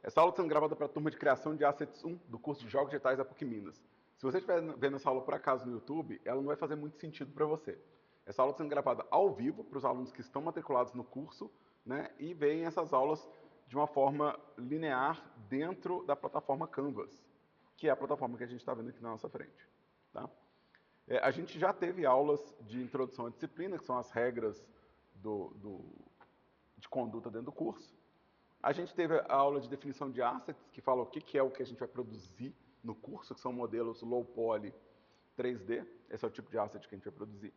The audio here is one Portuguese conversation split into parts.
Essa aula está sendo gravada para a turma de criação de Assets 1 do curso de Jogos Digitais da PUC Minas. Se você estiver vendo essa aula por acaso no YouTube, ela não vai fazer muito sentido para você. Essa aula está sendo gravada ao vivo para os alunos que estão matriculados no curso, né, e veem essas aulas de uma forma linear dentro da plataforma Canvas, que é a plataforma que a gente está vendo aqui na nossa frente. Tá? A gente já teve aulas de introdução à disciplina, que são as regras de conduta dentro do curso. A gente teve a aula de definição de assets, que fala o que é o que a gente vai produzir no curso, que são modelos low poly 3D. Esse é o tipo de asset que a gente vai produzir.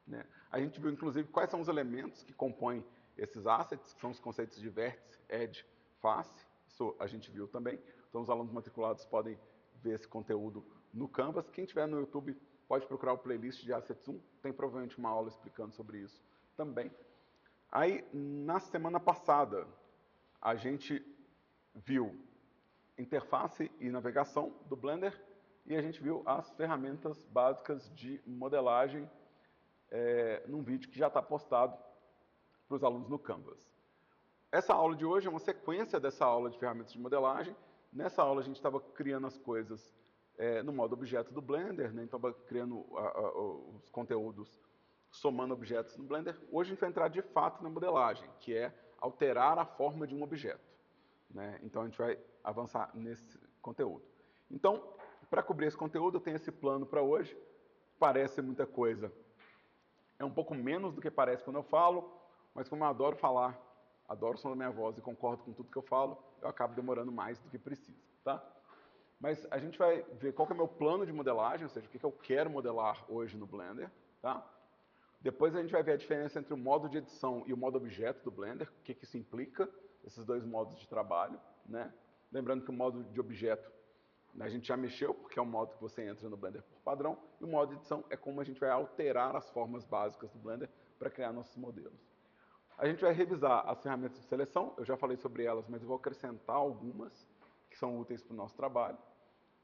Né? A gente viu, inclusive, quais são os elementos que compõem esses assets, que são os conceitos de vértice, edge, face. Isso a gente viu também. Então, os alunos matriculados podem ver esse conteúdo no Canvas. Quem tiver no YouTube pode procurar o playlist de Assets 1. Tem provavelmente uma aula explicando sobre isso também. Aí, na semana passada, a gente viu interface e navegação do Blender e a gente viu as ferramentas básicas de modelagem num vídeo que já está postado para os alunos no Canvas. Essa aula de hoje é uma sequência dessa aula de ferramentas de modelagem. Nessa aula a gente estava criando as coisas no modo objeto do Blender, né? Então estava criando os conteúdos somando objetos no Blender. Hoje a gente vai entrar de fato na modelagem, que é alterar a forma de um objeto. Né? Então a gente vai avançar nesse conteúdo. Então, para cobrir esse conteúdo, eu tenho esse plano para hoje. Parece muita coisa. É um pouco menos do que parece quando eu falo, mas como eu adoro falar, adoro o som da minha voz e concordo com tudo que eu falo, eu acabo demorando mais do que precisa. Tá? Mas a gente vai ver qual que é o meu plano de modelagem, ou seja, o que eu quero modelar hoje no Blender. Tá? Depois a gente vai ver a diferença entre o modo de edição e o modo objeto do Blender, o que isso implica, esses dois modos de trabalho. Né? Lembrando que o modo de objeto a gente já mexeu, porque é o modo que você entra no Blender por padrão, e o modo de edição é como a gente vai alterar as formas básicas do Blender para criar nossos modelos. A gente vai revisar as ferramentas de seleção, eu já falei sobre elas, mas eu vou acrescentar algumas que são úteis para o nosso trabalho.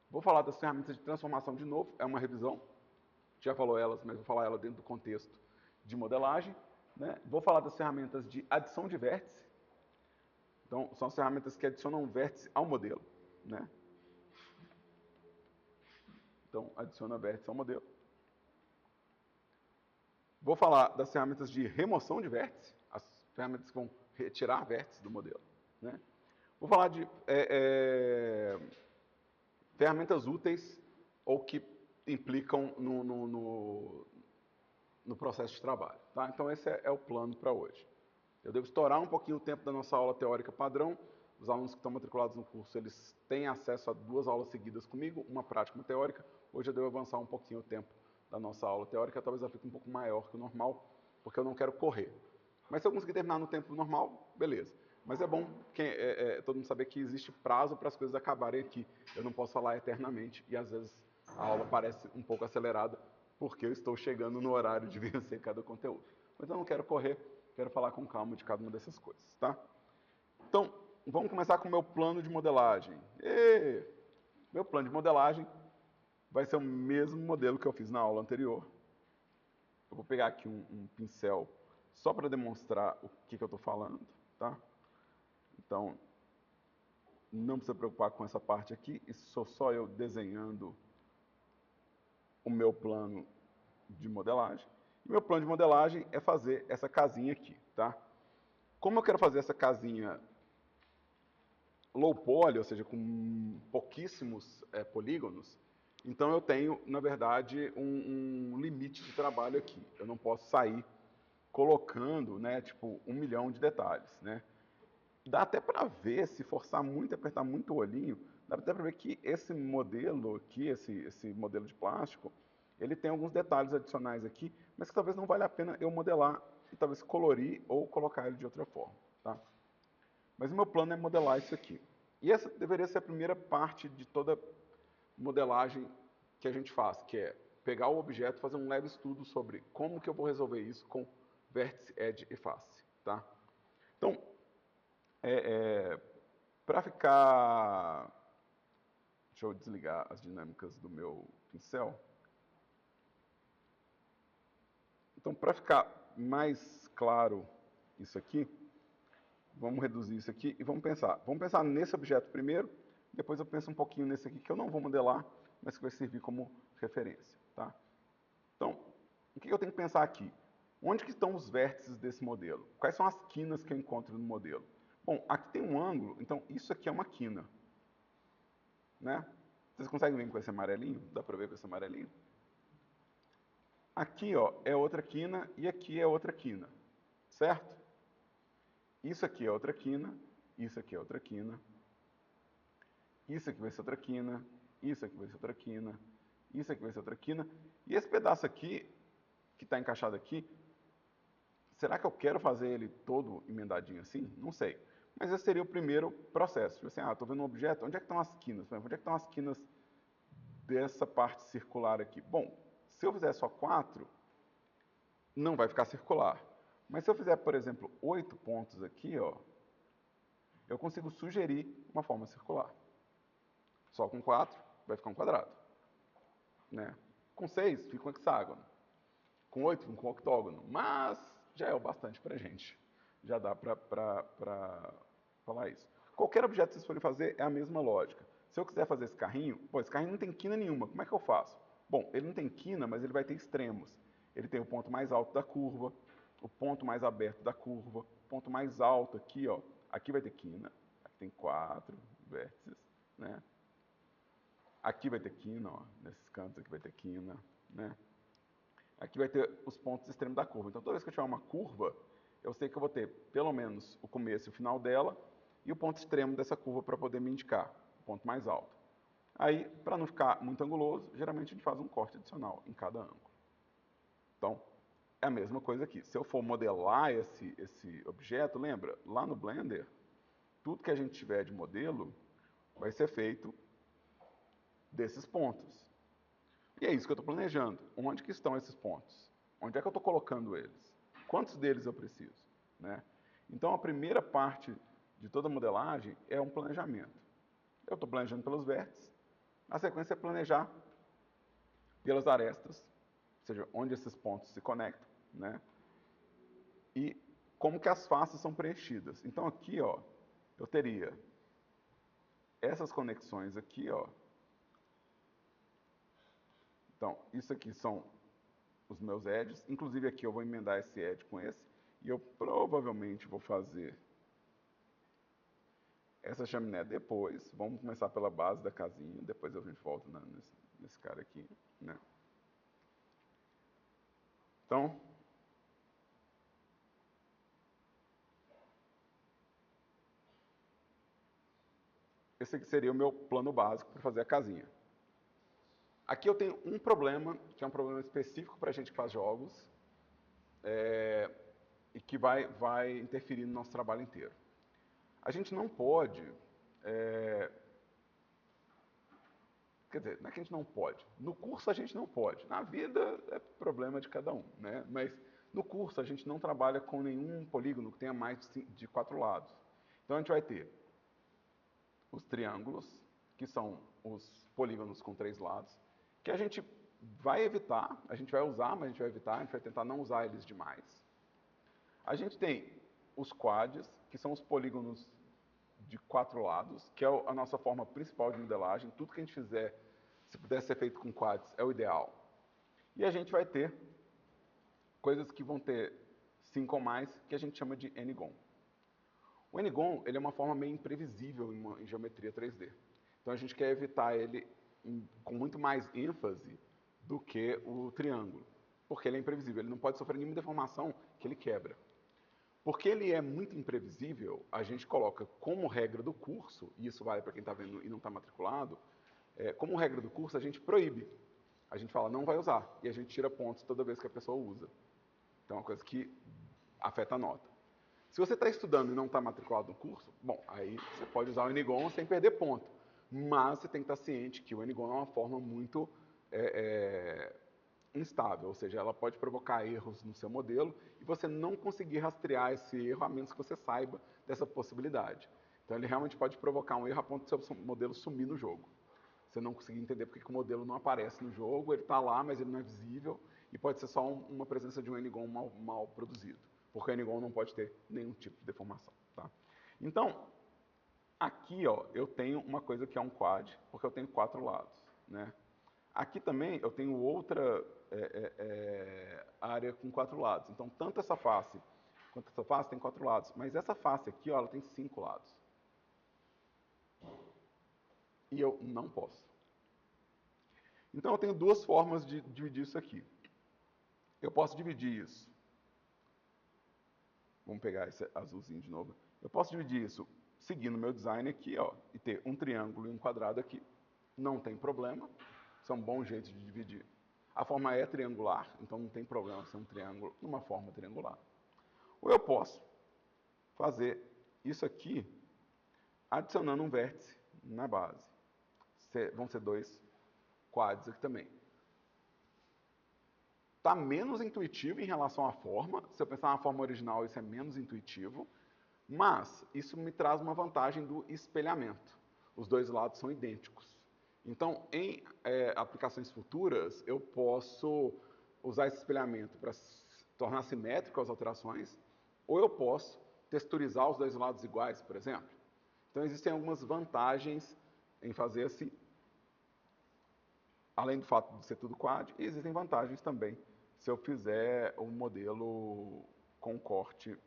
Vou falar das ferramentas de transformação de novo, é uma revisão, já falou elas, mas vou falar ela dentro do contexto de modelagem. Né? Vou falar das ferramentas de adição de vértice. Então, são as ferramentas que adicionam um vértice ao modelo. Né? Então, adiciona vértice ao modelo. Vou falar das ferramentas de remoção de vértice, as ferramentas que vão retirar vértices do modelo. Né? Vou falar de ferramentas úteis ou que implicam no processo de trabalho. Tá? Então, esse é o plano para hoje. Eu devo estourar um pouquinho o tempo da nossa aula teórica padrão. Os alunos que estão matriculados no curso, eles têm acesso a 2 aulas seguidas comigo, uma prática e uma teórica. Hoje eu devo avançar um pouquinho o tempo da nossa aula teórica, talvez ela fique um pouco maior que o normal, porque eu não quero correr. Mas se eu conseguir terminar no tempo normal, beleza. Mas é bom todo mundo saber que existe prazo para as coisas acabarem aqui. Eu não posso falar eternamente e às vezes a aula parece um pouco acelerada, porque eu estou chegando no horário de vencer cada conteúdo. Mas eu não quero correr, quero falar com calma de cada uma dessas coisas, tá? Então, vamos começar com o meu plano de modelagem. Meu plano de modelagem vai ser o mesmo modelo que eu fiz na aula anterior. Eu vou pegar aqui um pincel só para demonstrar o que eu estou falando, tá? Então, não precisa preocupar com essa parte aqui, isso sou só eu desenhando o meu plano de modelagem. E meu plano de modelagem é fazer essa casinha aqui, tá? Como eu quero fazer essa casinha low poly, ou seja, com pouquíssimos polígonos, então eu tenho, na verdade, um limite de trabalho aqui. Eu não posso sair colocando, né, tipo, 1 milhão de detalhes, né? Dá até para ver, se forçar muito, apertar muito o olhinho, dá até para ver que esse modelo aqui, esse modelo de plástico, ele tem alguns detalhes adicionais aqui, mas que talvez não valha a pena eu modelar e talvez colorir ou colocar ele de outra forma, tá? Mas o meu plano é modelar isso aqui. E essa deveria ser a primeira parte de toda modelagem que a gente faz, que é pegar o objeto e fazer um leve estudo sobre como que eu vou resolver isso com vértice, edge e face, tá? Então, para ficar... Deixa eu desligar as dinâmicas do meu pincel. Então, para ficar mais claro isso aqui, Vamos reduzir isso aqui e vamos pensar. Vamos pensar nesse objeto primeiro, depois eu penso um pouquinho nesse aqui que eu não vou modelar, mas que vai servir como referência, tá? Então, o que eu tenho que pensar aqui? Onde que estão os vértices desse modelo? Quais são as quinas que eu encontro no modelo? Bom, aqui tem um ângulo, então isso aqui é uma quina, né? Vocês conseguem ver com esse amarelinho? Dá para ver com esse amarelinho? Aqui, ó, é outra quina e aqui é outra quina, certo? Isso aqui é outra quina, isso aqui é outra quina, isso aqui vai ser outra quina, isso aqui vai ser outra quina, isso aqui vai ser outra quina, e esse pedaço aqui, que está encaixado aqui, será que eu quero fazer ele todo emendadinho assim? Não sei. Mas esse seria o primeiro processo. Tipo assim, estou vendo um objeto, onde é que estão as quinas? Onde é que estão as quinas dessa parte circular aqui? Bom, se eu fizer só 4, não vai ficar circular. Mas se eu fizer, por exemplo, 8 pontos aqui, ó, eu consigo sugerir uma forma circular. Só com 4 vai ficar um quadrado, né? Com 6 fica um hexágono. Com 8 fica um octógono. Mas já é o bastante pra gente. Já dá pra falar isso. Qualquer objeto que vocês forem fazer é a mesma lógica. Se eu quiser fazer esse carrinho, pô, esse carrinho não tem quina nenhuma. Como é que eu faço? Bom, ele não tem quina, mas ele vai ter extremos. Ele tem o ponto mais alto da curva, o ponto mais aberto da curva, o ponto mais alto aqui, ó. Aqui vai ter quina. Aqui tem 4 vértices, né? Aqui vai ter quina, ó. Nesses cantos aqui vai ter quina, né? Aqui vai ter os pontos extremos da curva. Então, toda vez que eu tiver uma curva, eu sei que eu vou ter pelo menos o começo e o final dela e o ponto extremo dessa curva para poder me indicar o ponto mais alto. Aí, para não ficar muito anguloso, geralmente a gente faz um corte adicional em cada ângulo. Então, é a mesma coisa aqui. Se eu for modelar esse objeto, lembra, lá no Blender, tudo que a gente tiver de modelo vai ser feito desses pontos. E é isso que eu estou planejando. Onde que estão esses pontos? Onde é que eu estou colocando eles? Quantos deles eu preciso? Né? Então, a primeira parte de toda a modelagem é um planejamento. Eu estou planejando pelos vértices. A sequência é planejar pelas arestas, ou seja, onde esses pontos se conectam, né? E como que as faces são preenchidas. Então, aqui, ó, eu teria essas conexões aqui, ó. Então, isso aqui são os meus edges. Inclusive aqui eu vou emendar esse edge com esse. E eu provavelmente vou fazer essa chaminé depois. Vamos começar pela base da casinha. Depois a gente volta nesse cara aqui, né? Então, esse aqui seria o meu plano básico para fazer a casinha. Aqui eu tenho um problema, que é um problema específico para a gente que faz jogos, e que vai interferir no nosso trabalho inteiro. A gente não pode... Quer dizer, não é que a gente não pode. No curso a gente não pode. Na vida é problema de cada um, né? Mas no curso a gente não trabalha com nenhum polígono que tenha mais de 4 lados. Então a gente vai ter os triângulos, que são os polígonos com 3 lados, que a gente vai evitar, a gente vai usar, mas a gente vai evitar, a gente vai tentar não usar eles demais. A gente tem os quads, que são os polígonos de 4 lados, que é a nossa forma principal de modelagem. Tudo que a gente fizer, se puder ser feito com quads, é o ideal. E a gente vai ter coisas que vão ter 5 ou mais, que a gente chama de n-gon. O n-gon ele é uma forma meio imprevisível em geometria 3D. Então a gente quer evitar ele com muito mais ênfase do que o triângulo, porque ele é imprevisível, ele não pode sofrer nenhuma deformação que ele quebra. Porque ele é muito imprevisível, a gente coloca como regra do curso, e isso vale para quem está vendo e não está matriculado, como regra do curso a gente proíbe. A gente fala, não vai usar, e a gente tira pontos toda vez que a pessoa usa. Então é uma coisa que afeta a nota. Se você está estudando e não está matriculado no curso, bom, aí você pode usar o n-gon sem perder ponto. Mas você tem que estar ciente que o n-gon é uma forma muito instável, ou seja, ela pode provocar erros no seu modelo e você não conseguir rastrear esse erro a menos que você saiba dessa possibilidade. Então ele realmente pode provocar um erro a ponto do seu modelo sumir no jogo. Você não conseguir entender porque que o modelo não aparece no jogo, ele está lá, mas ele não é visível, e pode ser só uma presença de um n-gon mal produzido, porque o n-gon não pode ter nenhum tipo de deformação. Tá? Então, aqui ó, eu tenho uma coisa que é um quad, porque eu tenho 4 lados. Né? Aqui também eu tenho outra área com 4 lados. Então, tanto essa face quanto essa face tem 4 lados. Mas essa face aqui, ó, ela tem 5 lados. E eu não posso. Então, eu tenho duas formas de dividir isso aqui. Eu posso dividir isso. Vamos pegar esse azulzinho de novo. Eu posso dividir isso seguindo o meu design aqui, ó, e ter um triângulo e um quadrado aqui. Não tem problema. São bons jeitos de dividir. A forma é triangular, então não tem problema ser um triângulo numa forma triangular. Ou eu posso fazer isso aqui adicionando um vértice na base. Vão ser 2 quads aqui também. Está menos intuitivo em relação à forma. Se eu pensar na forma original, isso é menos intuitivo. Mas isso me traz uma vantagem do espelhamento. Os dois lados são idênticos. Então, em aplicações futuras, eu posso usar esse espelhamento para tornar simétrico as alterações, ou eu posso texturizar os dois lados iguais, por exemplo. Então, existem algumas vantagens em fazer assim, além do fato de ser tudo quad, e existem vantagens também se eu fizer um modelo com corte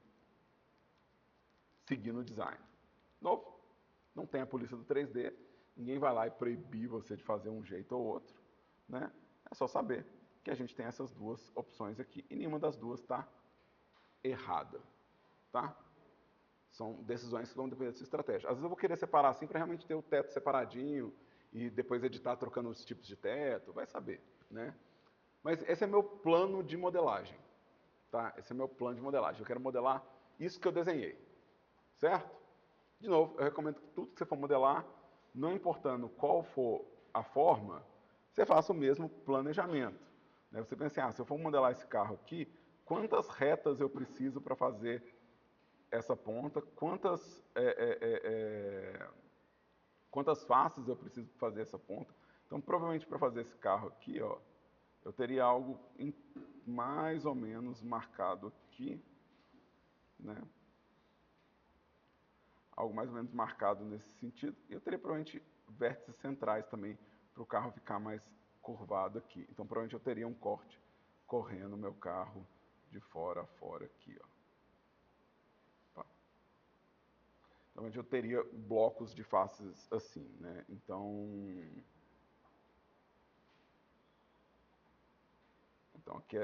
seguindo o design. Novo, não tem a polícia do 3D, ninguém vai lá e proibir você de fazer um jeito ou outro, né? É só saber que a gente tem essas duas opções aqui e nenhuma das duas está errada, tá? São decisões que vão depender da sua estratégia. Às vezes eu vou querer separar assim para realmente ter o teto separadinho e depois editar trocando os tipos de teto, vai saber, né? Mas esse é meu plano de modelagem, tá? Esse é meu plano de modelagem. Eu quero modelar isso que eu desenhei, certo? De novo, eu recomendo que tudo que você for modelar, não importando qual for a forma, você faça o mesmo planejamento. Né? Você pensa assim, se eu for modelar esse carro aqui, quantas retas eu preciso para fazer essa ponta, quantas faces eu preciso para fazer essa ponta. Então, provavelmente para fazer esse carro aqui, ó, eu teria algo mais ou menos marcado aqui, né? Algo mais ou menos marcado nesse sentido. E eu teria provavelmente vértices centrais também para o carro ficar mais curvado aqui. Então provavelmente eu teria um corte correndo o meu carro de fora a fora aqui, ó. Tá. Provavelmente eu teria blocos de faces assim, né? Então aqui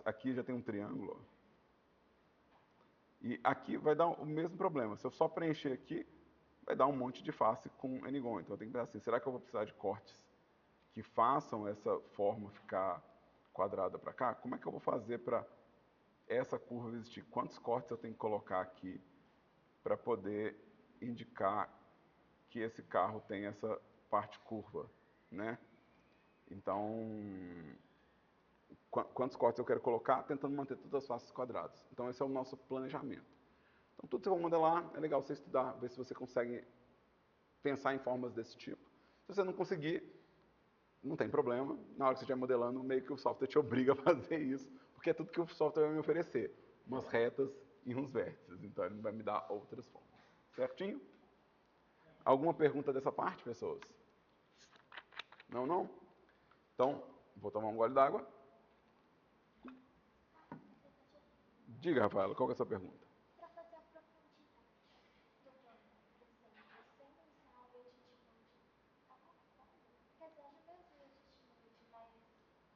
aqui já tem um triângulo, ó. E aqui vai dar o mesmo problema. Se eu só preencher aqui, vai dar um monte de face com N-gon. Então eu tenho que pensar assim, será que eu vou precisar de cortes que façam essa forma ficar quadrada para cá? Como é que eu vou fazer para essa curva existir? Quantos cortes eu tenho que colocar aqui para poder indicar que esse carro tem essa parte curva, né? Então, quantos cortes eu quero colocar, tentando manter todas as faces quadradas. Então esse é o nosso planejamento. Então tudo que você vai modelar, é legal você estudar, ver se você consegue pensar em formas desse tipo. Se você não conseguir, não tem problema. Na hora que você estiver modelando, meio que o software te obriga a fazer isso, porque é tudo que o software vai me oferecer. Umas retas e uns vértices. Então ele não vai me dar outras formas. Certinho? Alguma pergunta dessa parte, pessoas? Não, não? Então, vou tomar um gole d'água. Diga, Rafaela, qual que é a sua pergunta? Para fazer a profundidade do plano, por exemplo, sem usar o edit mode, quer dizer, já veio o edit mode,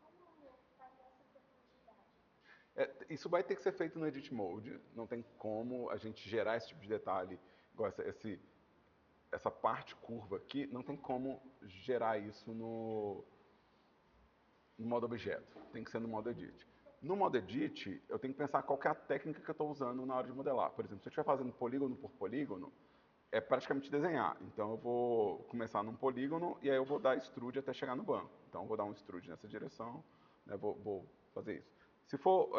mas como fazer essa profundidade? Isso vai ter que ser feito no Edit Mode. Não tem como a gente gerar esse tipo de detalhe, igual essa parte curva aqui, não tem como gerar isso no modo objeto. Tem que ser no modo edit. No modo edit, eu tenho que pensar qual que é a técnica que eu estou usando na hora de modelar. Por exemplo, se eu estiver fazendo polígono por polígono, é praticamente desenhar. Então eu vou começar num polígono e aí eu vou dar extrude até chegar no banco. Então eu vou dar um extrude nessa direção, né, vou fazer isso. Se for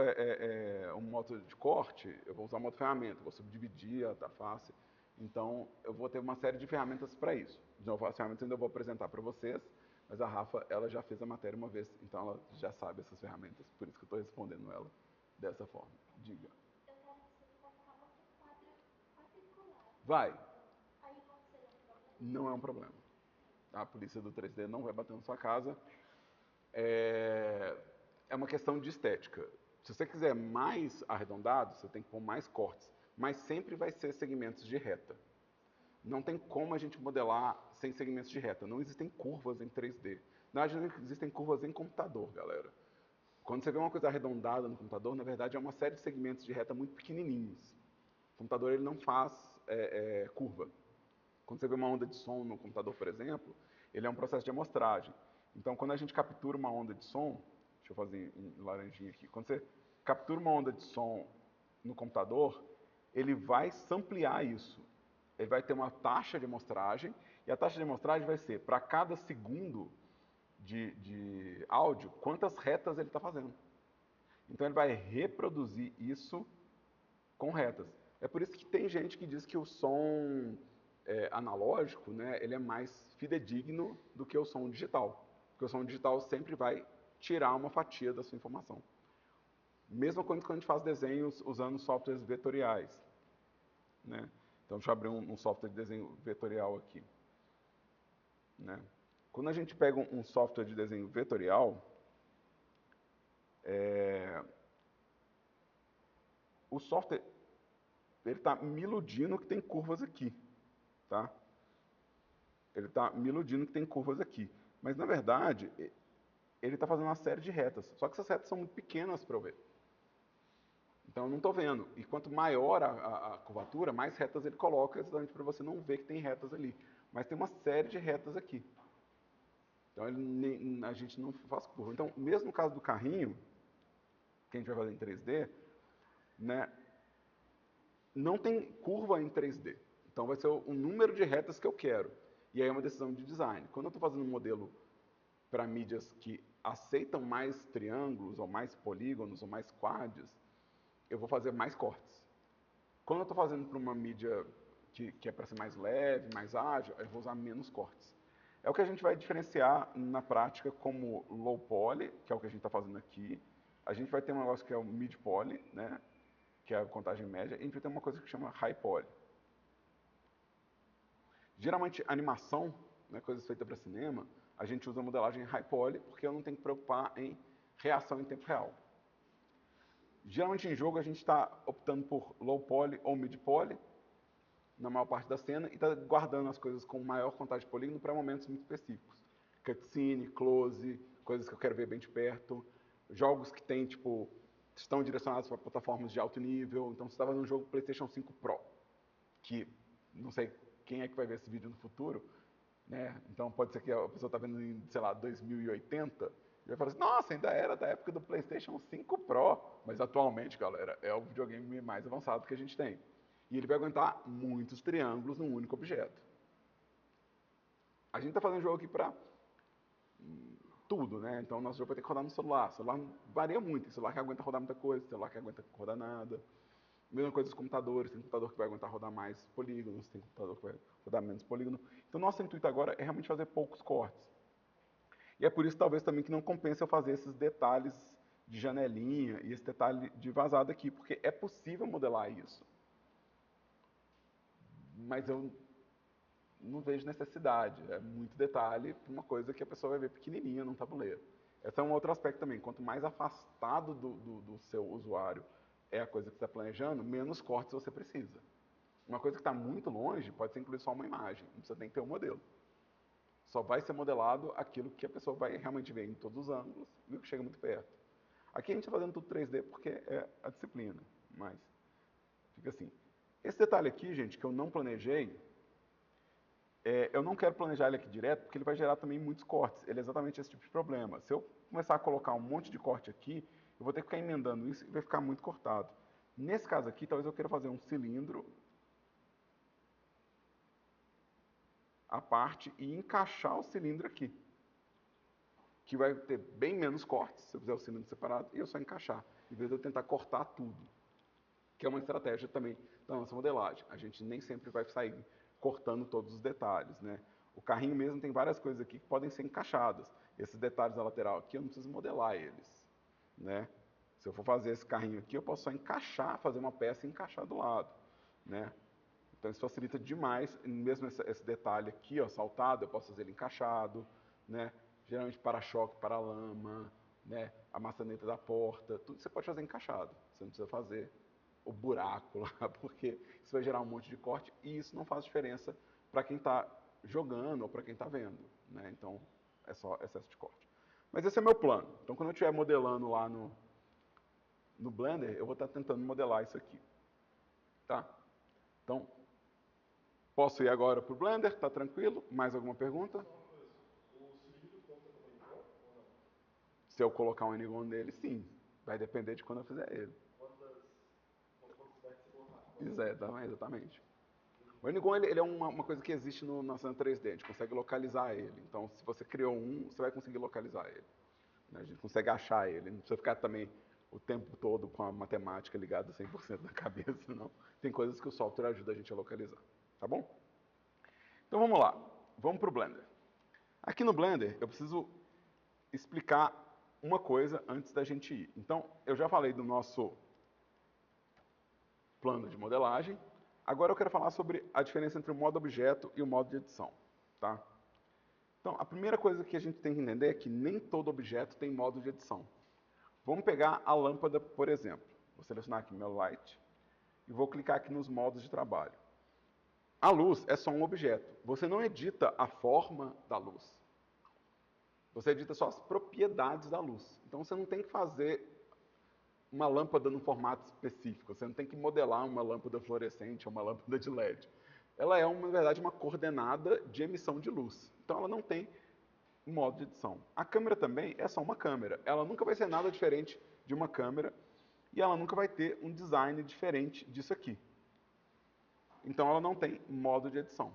um modo de corte, eu vou usar um modo ferramenta, vou subdividir a face. Então eu vou ter uma série de ferramentas para isso. De novo, as ferramentas eu ainda vou apresentar para vocês, mas a Rafa, ela já fez a matéria uma vez, então ela já sabe essas ferramentas, por isso que eu estou respondendo ela dessa forma. Diga. Eu quero que você vai ficar muito quadrado, Vai. Aí não seria um problema? Não é um problema. A polícia do 3D não vai bater na sua casa. É uma questão de estética. Se você quiser mais arredondado, você tem que pôr mais cortes. Mas sempre vai ser segmentos de reta. Não tem como a gente modelar sem segmentos de reta. Não existem curvas em 3D. Na verdade, não existem curvas em computador, galera. Quando você vê uma coisa arredondada no computador, na verdade é uma série de segmentos de reta muito pequenininhos. O computador ele não faz curva. Quando você vê uma onda de som no computador, por exemplo, ele é um processo de amostragem. Então, quando a gente captura uma onda de som, deixa eu fazer em laranjinha aqui. Quando você captura uma onda de som no computador, ele vai samplear isso. Ele vai ter uma taxa de amostragem, e a taxa de amostragem vai ser, para cada segundo de áudio, quantas retas ele está fazendo. Então ele vai reproduzir isso com retas. É por isso que tem gente que diz que o som analógico, né, ele é mais fidedigno do que o som digital. Porque o som digital sempre vai tirar uma fatia da sua informação. Mesmo quando a gente faz desenhos usando softwares vetoriais. Né? Então deixa eu abrir um software de desenho vetorial aqui. Né? Quando a gente pega um software de desenho vetorial, o software ele está me iludindo que tem curvas aqui, tá? Ele está me iludindo que tem curvas aqui, mas na verdade ele está fazendo uma série de retas, só que essas retas são muito pequenas para eu ver. Então eu não estou vendo. E quanto maior a curvatura, mais retas ele coloca, exatamente para você não ver que tem retas ali. Mas tem uma série de retas aqui. Então a gente não faz curva. Então, mesmo no caso do carrinho, que a gente vai fazer em 3D, né, não tem curva em 3D. Então vai ser o número de retas que eu quero. E aí é uma decisão de design. Quando eu estou fazendo um modelo para mídias que aceitam mais triângulos, ou mais polígonos, ou mais quads, eu vou fazer mais cortes. Quando eu estou fazendo para uma mídia que é para ser mais leve, mais ágil, eu vou usar menos cortes. É o que a gente vai diferenciar na prática como low poly, que é o que a gente está fazendo aqui. A gente vai ter um negócio que é o mid poly, né, que é a contagem média, e a gente vai ter uma coisa que chama high poly. Geralmente, animação, né, coisas feitas para cinema, a gente usa modelagem high poly, porque eu não tenho que preocupar em reação em tempo real. Geralmente em jogo a gente está optando por low poly ou mid poly, na maior parte da cena, e está guardando as coisas com maior contagem de polígono para momentos muito específicos. Cutscene, close, coisas que eu quero ver bem de perto, jogos que tem, tipo, estão direcionados para plataformas de alto nível. Então, você estava num jogo PlayStation 5 Pro, que não sei quem é que vai ver esse vídeo no futuro, né? Então pode ser que a pessoa está vendo em, sei lá, 2080 e vai falar assim, nossa, ainda era da época do PlayStation 5 Pro, mas atualmente, galera, é o videogame mais avançado que a gente tem. E ele vai aguentar muitos triângulos num único objeto. A gente está fazendo um jogo aqui para tudo, né? Então nosso jogo vai ter que rodar no celular. O celular varia muito, tem celular que aguenta rodar muita coisa, tem celular que aguenta rodar nada. Mesma coisa dos computadores, tem computador que vai aguentar rodar mais polígonos, tem computador que vai rodar menos polígono. Então nosso intuito agora é realmente fazer poucos cortes. E é por isso talvez também que não compensa eu fazer esses detalhes de janelinha e esse detalhe de vazado aqui, porque é possível modelar isso. Mas eu não vejo necessidade. É muito detalhe para uma coisa que a pessoa vai ver pequenininha num tabuleiro. Esse é um outro aspecto também. Quanto mais afastado do seu usuário é a coisa que você está planejando, menos cortes você precisa. Uma coisa que está muito longe pode ser incluir só uma imagem, não precisa nem ter um modelo. Só vai ser modelado aquilo que a pessoa vai realmente ver em todos os ângulos e o que chega muito perto. Aqui a gente está fazendo tudo 3D porque é a disciplina, mas fica assim. Esse detalhe aqui, gente, que eu não planejei, eu não quero planejar ele aqui direto porque ele vai gerar também muitos cortes. Ele é exatamente esse tipo de problema. Se eu começar a colocar um monte de corte aqui, eu vou ter que ficar emendando isso e vai ficar muito cortado. Nesse caso aqui, talvez eu queira fazer um cilindro à parte e encaixar o cilindro aqui. Que vai ter bem menos cortes, se eu fizer o cilindro separado, e eu só encaixar, em vez de eu tentar cortar tudo. Que é uma estratégia também da nossa modelagem. A gente nem sempre vai sair cortando todos os detalhes, né? O carrinho mesmo tem várias coisas aqui que podem ser encaixadas. Esses detalhes da lateral aqui, eu não preciso modelar eles, né? Se eu for fazer esse carrinho aqui, eu posso só encaixar, fazer uma peça e encaixar do lado, né? Então isso facilita demais, mesmo esse detalhe aqui, ó, saltado, eu posso fazer ele encaixado, né? Geralmente para-choque, para-lama, né? A maçaneta da porta, tudo você pode fazer encaixado. Você não precisa fazer o buraco lá, porque isso vai gerar um monte de corte e isso não faz diferença para quem está jogando ou para quem está vendo, né? Então é só excesso de corte. Mas esse é meu plano. Então quando eu estiver modelando lá no Blender, eu vou estar tentando modelar isso aqui, tá? Então posso ir agora para o Blender, tá tranquilo? Mais alguma pergunta? Só uma coisa, o cilindro conta como N-Gon ou não? Se eu colocar um N-Gon nele, sim. Vai depender de quando eu fizer ele. Quantos vértices você colocar? Exatamente. O N-Gon ele é uma coisa que existe na cena 3D, a gente consegue localizar ele. Então, se você criou um, você vai conseguir localizar ele. Né? A gente consegue achar ele, não precisa ficar também o tempo todo com a matemática ligada 100% na cabeça, não. Tem coisas que o software ajuda a gente a localizar, tá bom? Então vamos lá, vamos para o Blender. Aqui no Blender, eu preciso explicar uma coisa antes da gente ir. Então, eu já falei do nosso plano de modelagem. Agora eu quero falar sobre a diferença entre o modo objeto e o modo de edição, tá? Então, a primeira coisa que a gente tem que entender é que nem todo objeto tem modo de edição. Vamos pegar a lâmpada, por exemplo. Vou selecionar aqui meu Light e vou clicar aqui nos modos de trabalho. A luz é só um objeto. Você não edita a forma da luz. Você edita só as propriedades da luz. Então você não tem que fazer uma lâmpada num formato específico. Você não tem que modelar uma lâmpada fluorescente ou uma lâmpada de LED. Ela é, na verdade, uma coordenada de emissão de luz. Então ela não tem modo de edição. A câmera também é só uma câmera. Ela nunca vai ser nada diferente de uma câmera e ela nunca vai ter um design diferente disso aqui. Então ela não tem modo de edição.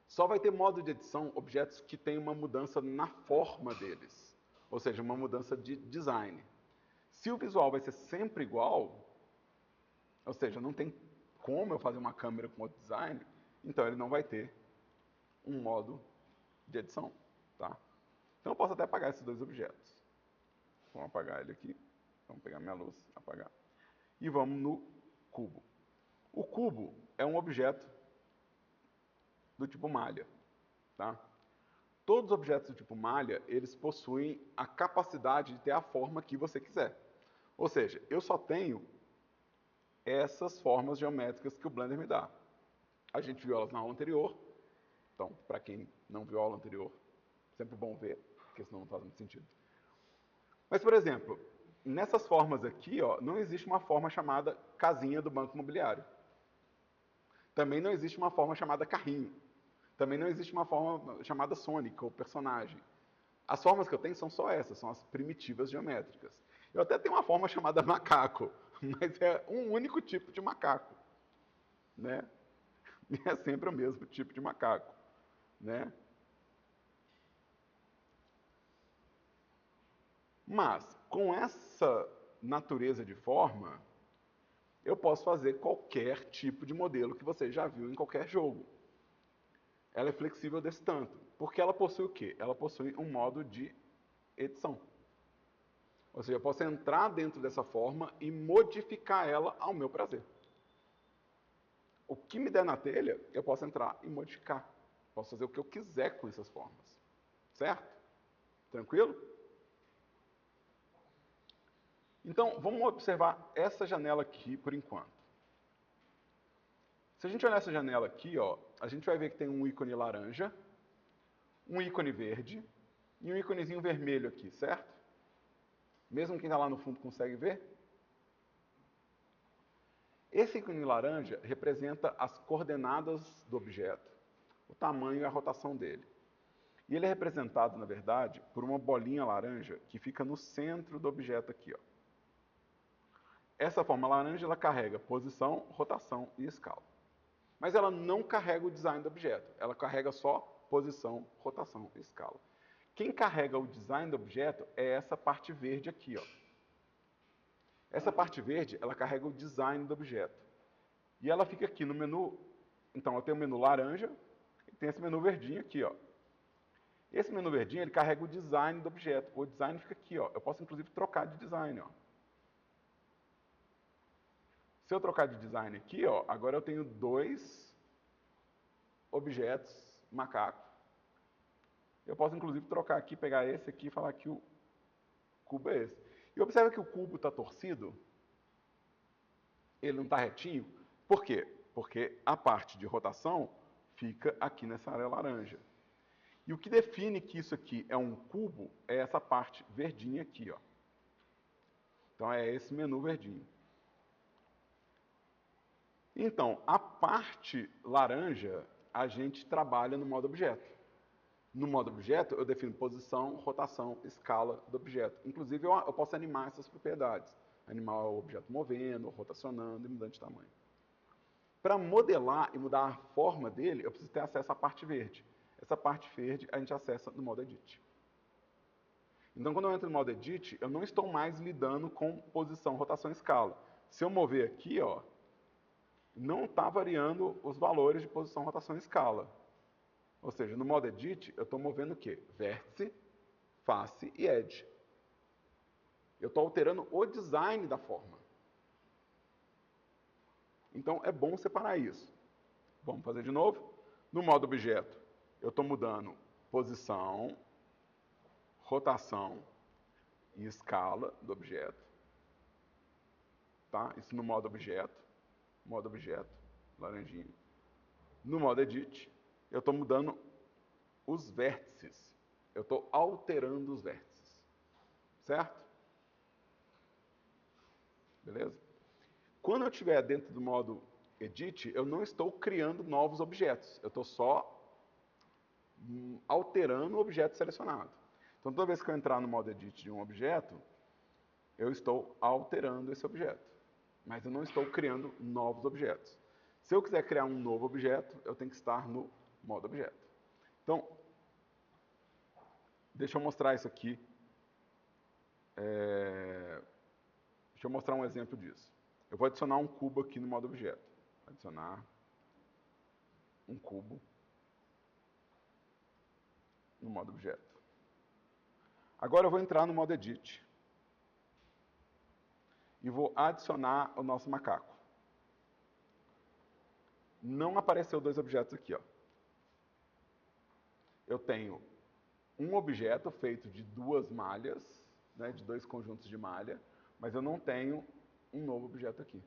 Só vai ter modo de edição objetos que têm uma mudança na forma deles, ou seja, uma mudança de design. Se o visual vai ser sempre igual, ou seja, não tem como eu fazer uma câmera com outro design, então ele não vai ter um modo de edição, tá? Então eu posso até apagar esses dois objetos. Vamos apagar ele aqui. Vamos pegar minha luz, apagar. E vamos no cubo. O cubo é um objeto do tipo malha, tá? Todos os objetos do tipo malha, eles possuem a capacidade de ter a forma que você quiser. Ou seja, eu só tenho essas formas geométricas que o Blender me dá. A gente viu elas na aula anterior, então, para quem não viu a aula anterior, sempre bom ver, porque senão não faz muito sentido. Mas, por exemplo, nessas formas aqui, ó, não existe uma forma chamada casinha do Banco Imobiliário. Também não existe uma forma chamada carrinho. Também não existe uma forma chamada Sonic, ou personagem. As formas que eu tenho são só essas, são as primitivas geométricas. Eu até tenho uma forma chamada macaco, mas é um único tipo de macaco, né? E é sempre o mesmo tipo de macaco, né? Mas, com essa natureza de forma, eu posso fazer qualquer tipo de modelo que você já viu em qualquer jogo. Ela é flexível desse tanto, porque ela possui o quê? Ela possui um modo de edição. Ou seja, eu posso entrar dentro dessa forma e modificar ela ao meu prazer. O que me der na telha, eu posso entrar e modificar. Posso fazer o que eu quiser com essas formas. Certo? Tranquilo? Então, vamos observar essa janela aqui por enquanto. Se a gente olhar essa janela aqui, ó, a gente vai ver que tem um ícone laranja, um ícone verde e um íconezinho vermelho aqui, certo? Mesmo quem está lá no fundo consegue ver? Esse ícone laranja representa as coordenadas do objeto, o tamanho e a rotação dele. E ele é representado, na verdade, por uma bolinha laranja que fica no centro do objeto aqui, ó. Essa forma laranja ela carrega posição, rotação e escala. Mas ela não carrega o design do objeto, ela carrega só posição, rotação e escala. Quem carrega o design do objeto é essa parte verde aqui, ó. Essa parte verde, ela carrega o design do objeto. E ela fica aqui no menu. Então, eu tenho o menu laranja e tem esse menu verdinho aqui, ó. Esse menu verdinho, ele carrega o design do objeto. O design fica aqui, ó. Eu posso, inclusive, trocar de design, ó. Se eu trocar de design aqui, ó, agora eu tenho 2 objetos macaco. Eu posso, inclusive, trocar aqui, pegar esse aqui e falar que o cubo é esse. E observa que o cubo está torcido. Ele não está retinho. Por quê? Porque a parte de rotação fica aqui nessa área laranja. E o que define que isso aqui é um cubo é essa parte verdinha aqui, ó. Então é esse menu verdinho. Então, a parte laranja a gente trabalha no modo objeto. No modo objeto, eu defino posição, rotação, escala do objeto. Inclusive, eu posso animar essas propriedades. Animar o objeto movendo, rotacionando e mudando de tamanho. Para modelar e mudar a forma dele, eu preciso ter acesso à parte verde. Essa parte verde a gente acessa no modo Edit. Então, quando eu entro no modo Edit, eu não estou mais lidando com posição, rotação e escala. Se eu mover aqui, ó, não está variando os valores de posição, rotação e escala. Ou seja, no modo Edit, eu estou movendo o quê? Vértice, face e edge. Eu estou alterando o design da forma. Então, é bom separar isso. Vamos fazer de novo? No modo objeto, eu estou mudando posição, rotação e escala do objeto. Tá? Isso no modo objeto, laranjinha. No modo Edit, eu estou mudando os vértices. Eu estou alterando os vértices. Certo? Beleza? Quando eu estiver dentro do modo Edit, eu não estou criando novos objetos. Eu estou só alterando o objeto selecionado. Então, toda vez que eu entrar no modo Edit de um objeto, eu estou alterando esse objeto. Mas eu não estou criando novos objetos. Se eu quiser criar um novo objeto, eu tenho que estar no modo objeto. Então, deixa eu mostrar isso aqui. Deixa eu mostrar um exemplo disso. Eu vou adicionar um cubo aqui no modo objeto. Adicionar um cubo no modo objeto. Agora eu vou entrar no modo Edit. E vou adicionar o nosso macaco. Não apareceu 2 objetos aqui, ó. Eu tenho um objeto feito de 2 malhas, né, de 2 conjuntos de malha, mas eu não tenho um novo objeto aqui.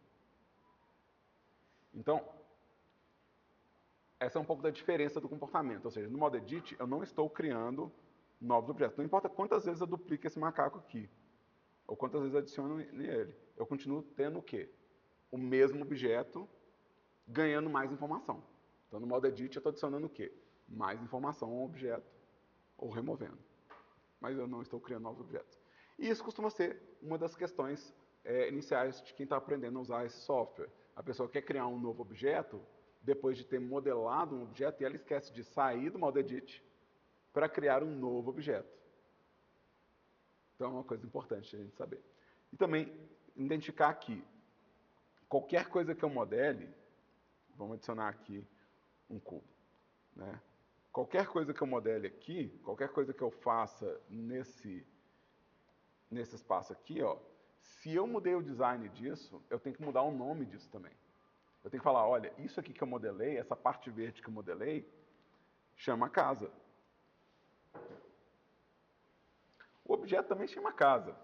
Então, essa é um pouco da diferença do comportamento. Ou seja, no modo Edit, eu não estou criando novos objetos. Não importa quantas vezes eu duplico esse macaco aqui, ou quantas vezes eu adiciono nele. Eu continuo tendo o quê? O mesmo objeto, ganhando mais informação. Então, no modo Edit, eu estou adicionando o quê? Mais informação ao objeto, ou removendo. Mas eu não estou criando novos objetos. E isso costuma ser uma das questões iniciais de quem está aprendendo a usar esse software. A pessoa quer criar um novo objeto, depois de ter modelado um objeto, e ela esquece de sair do modo Edit para criar um novo objeto. Então, é uma coisa importante a gente saber. E também, identificar que qualquer coisa que eu modele, vamos adicionar aqui um cubo, né? Qualquer coisa que eu modele aqui, qualquer coisa que eu faça nesse espaço aqui, ó, se eu mudei o design disso, eu tenho que mudar o nome disso também. Eu tenho que falar, olha, isso aqui que eu modelei, essa parte verde que eu modelei, chama casa. O objeto também chama casa.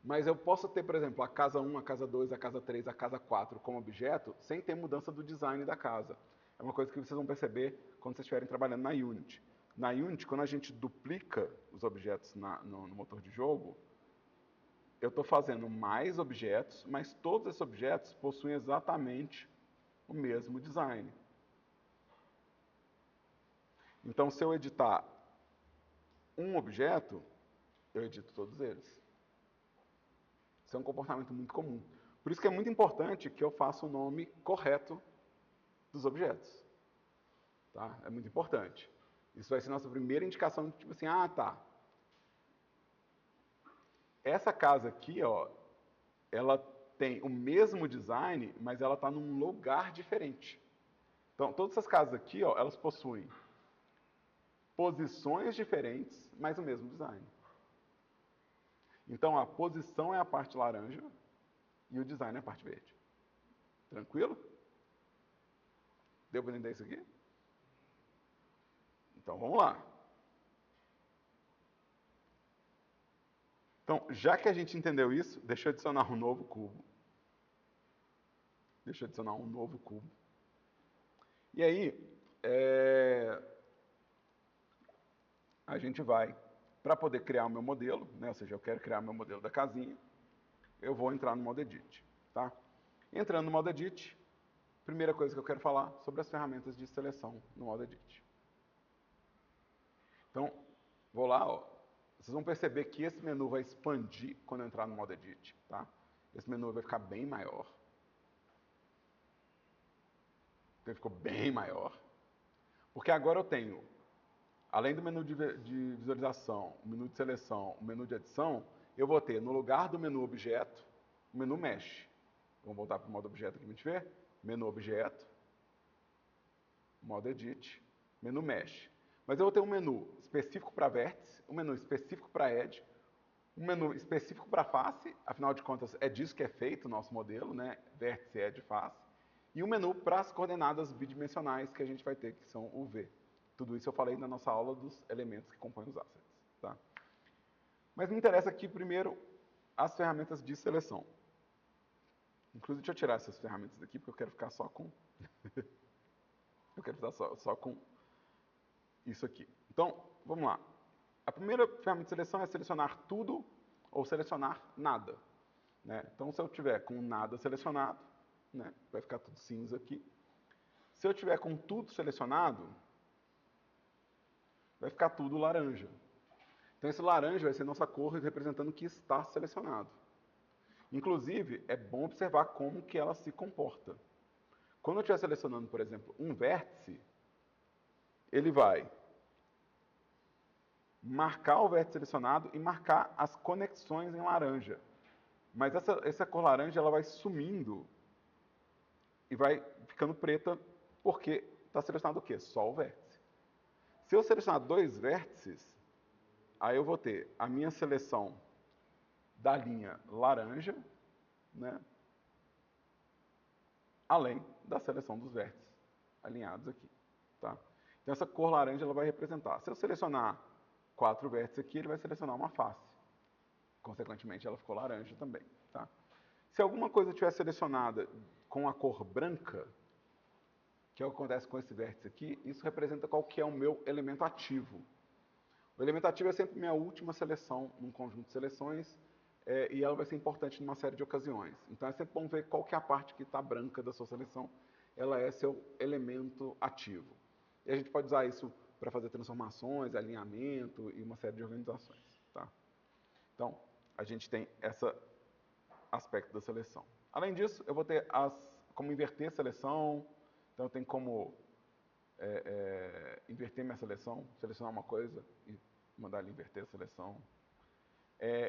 Mas eu posso ter, por exemplo, a casa 1, a casa 2, a casa 3, a casa 4 como objeto, sem ter mudança do design da casa. É uma coisa que vocês vão perceber quando vocês estiverem trabalhando na Unity. Na Unity, quando a gente duplica os objetos no motor de jogo, eu estou fazendo mais objetos, mas todos esses objetos possuem exatamente o mesmo design. Então, se eu editar um objeto, eu edito todos eles. Isso é um comportamento muito comum. Por isso que é muito importante que eu faça o nome correto dos objetos. Tá? É muito importante. Isso vai ser nossa primeira indicação de tipo assim, ah, tá. Essa casa aqui, ó, ela tem o mesmo design, mas ela está num lugar diferente. Então, todas essas casas aqui, ó, elas possuem posições diferentes, mas o mesmo design. Então, a posição é a parte laranja e o design é a parte verde. Tranquilo? Deu para entender isso aqui? Então, vamos lá. Então, já que a gente entendeu isso, deixa eu adicionar um novo cubo. E aí, a gente vai, para poder criar o meu modelo, né? Ou seja, eu quero criar meu modelo da casinha, eu vou entrar no modo Edit, tá? Entrando no modo Edit, primeira coisa que eu quero falar sobre as ferramentas de seleção no modo Edit. Então, vou lá, ó. Vocês vão perceber que esse menu vai expandir quando eu entrar no modo Edit, tá? Esse menu vai ficar bem maior. Então, ele ficou bem maior. Porque agora eu tenho, além do menu de visualização, o menu de seleção, o menu de adição, eu vou ter, no lugar do menu objeto, o menu mesh. Vamos voltar para o modo objeto aqui para a gente ver. Menu objeto, modo edit, menu mesh. Mas eu vou ter um menu específico para vértice, um menu específico para edge, um menu específico para face, afinal de contas é disso que é feito o nosso modelo, né? Vértice, edge, face. E um menu para as coordenadas bidimensionais que a gente vai ter, que são o V. Tudo isso eu falei na nossa aula dos elementos que compõem os assets. Tá? Mas me interessa aqui primeiro as ferramentas de seleção. Inclusive, deixa eu tirar essas ferramentas daqui, porque eu quero ficar só com... eu quero ficar só com isso aqui. Então, vamos lá. A primeira ferramenta de seleção é selecionar tudo ou selecionar nada. Né? Então, se eu tiver com nada selecionado, né, vai ficar tudo cinza aqui. Se eu tiver com tudo selecionado, vai ficar tudo laranja. Então, esse laranja vai ser nossa cor representando que está selecionado. Inclusive, é bom observar como que ela se comporta. Quando eu estiver selecionando, por exemplo, um vértice, ele vai marcar o vértice selecionado e marcar as conexões em laranja. Mas essa cor laranja ela vai sumindo e vai ficando preta porque está selecionado o quê? Só o vértice. Se eu selecionar dois vértices, aí eu vou ter a minha seleção da linha laranja, né? Além da seleção dos vértices alinhados aqui. Tá? Então essa cor laranja ela vai representar. Se eu selecionar 4 vértices aqui, ele vai selecionar uma face. Consequentemente, ela ficou laranja também. Tá? Se alguma coisa estiver selecionada com a cor branca, que é o que acontece com esse vértice aqui, isso representa qual que é o meu elemento ativo. O elemento ativo é sempre minha última seleção num conjunto de seleções, e ela vai ser importante numa série de ocasiões. Então é sempre bom ver qual que é a parte que está branca da sua seleção, ela é seu elemento ativo. E a gente pode usar isso para fazer transformações, alinhamento e uma série de organizações. Tá? Então, a gente tem esse aspecto da seleção. Além disso, eu vou ter como inverter a seleção, então eu tenho como inverter minha seleção, selecionar uma coisa e mandar ele inverter a seleção.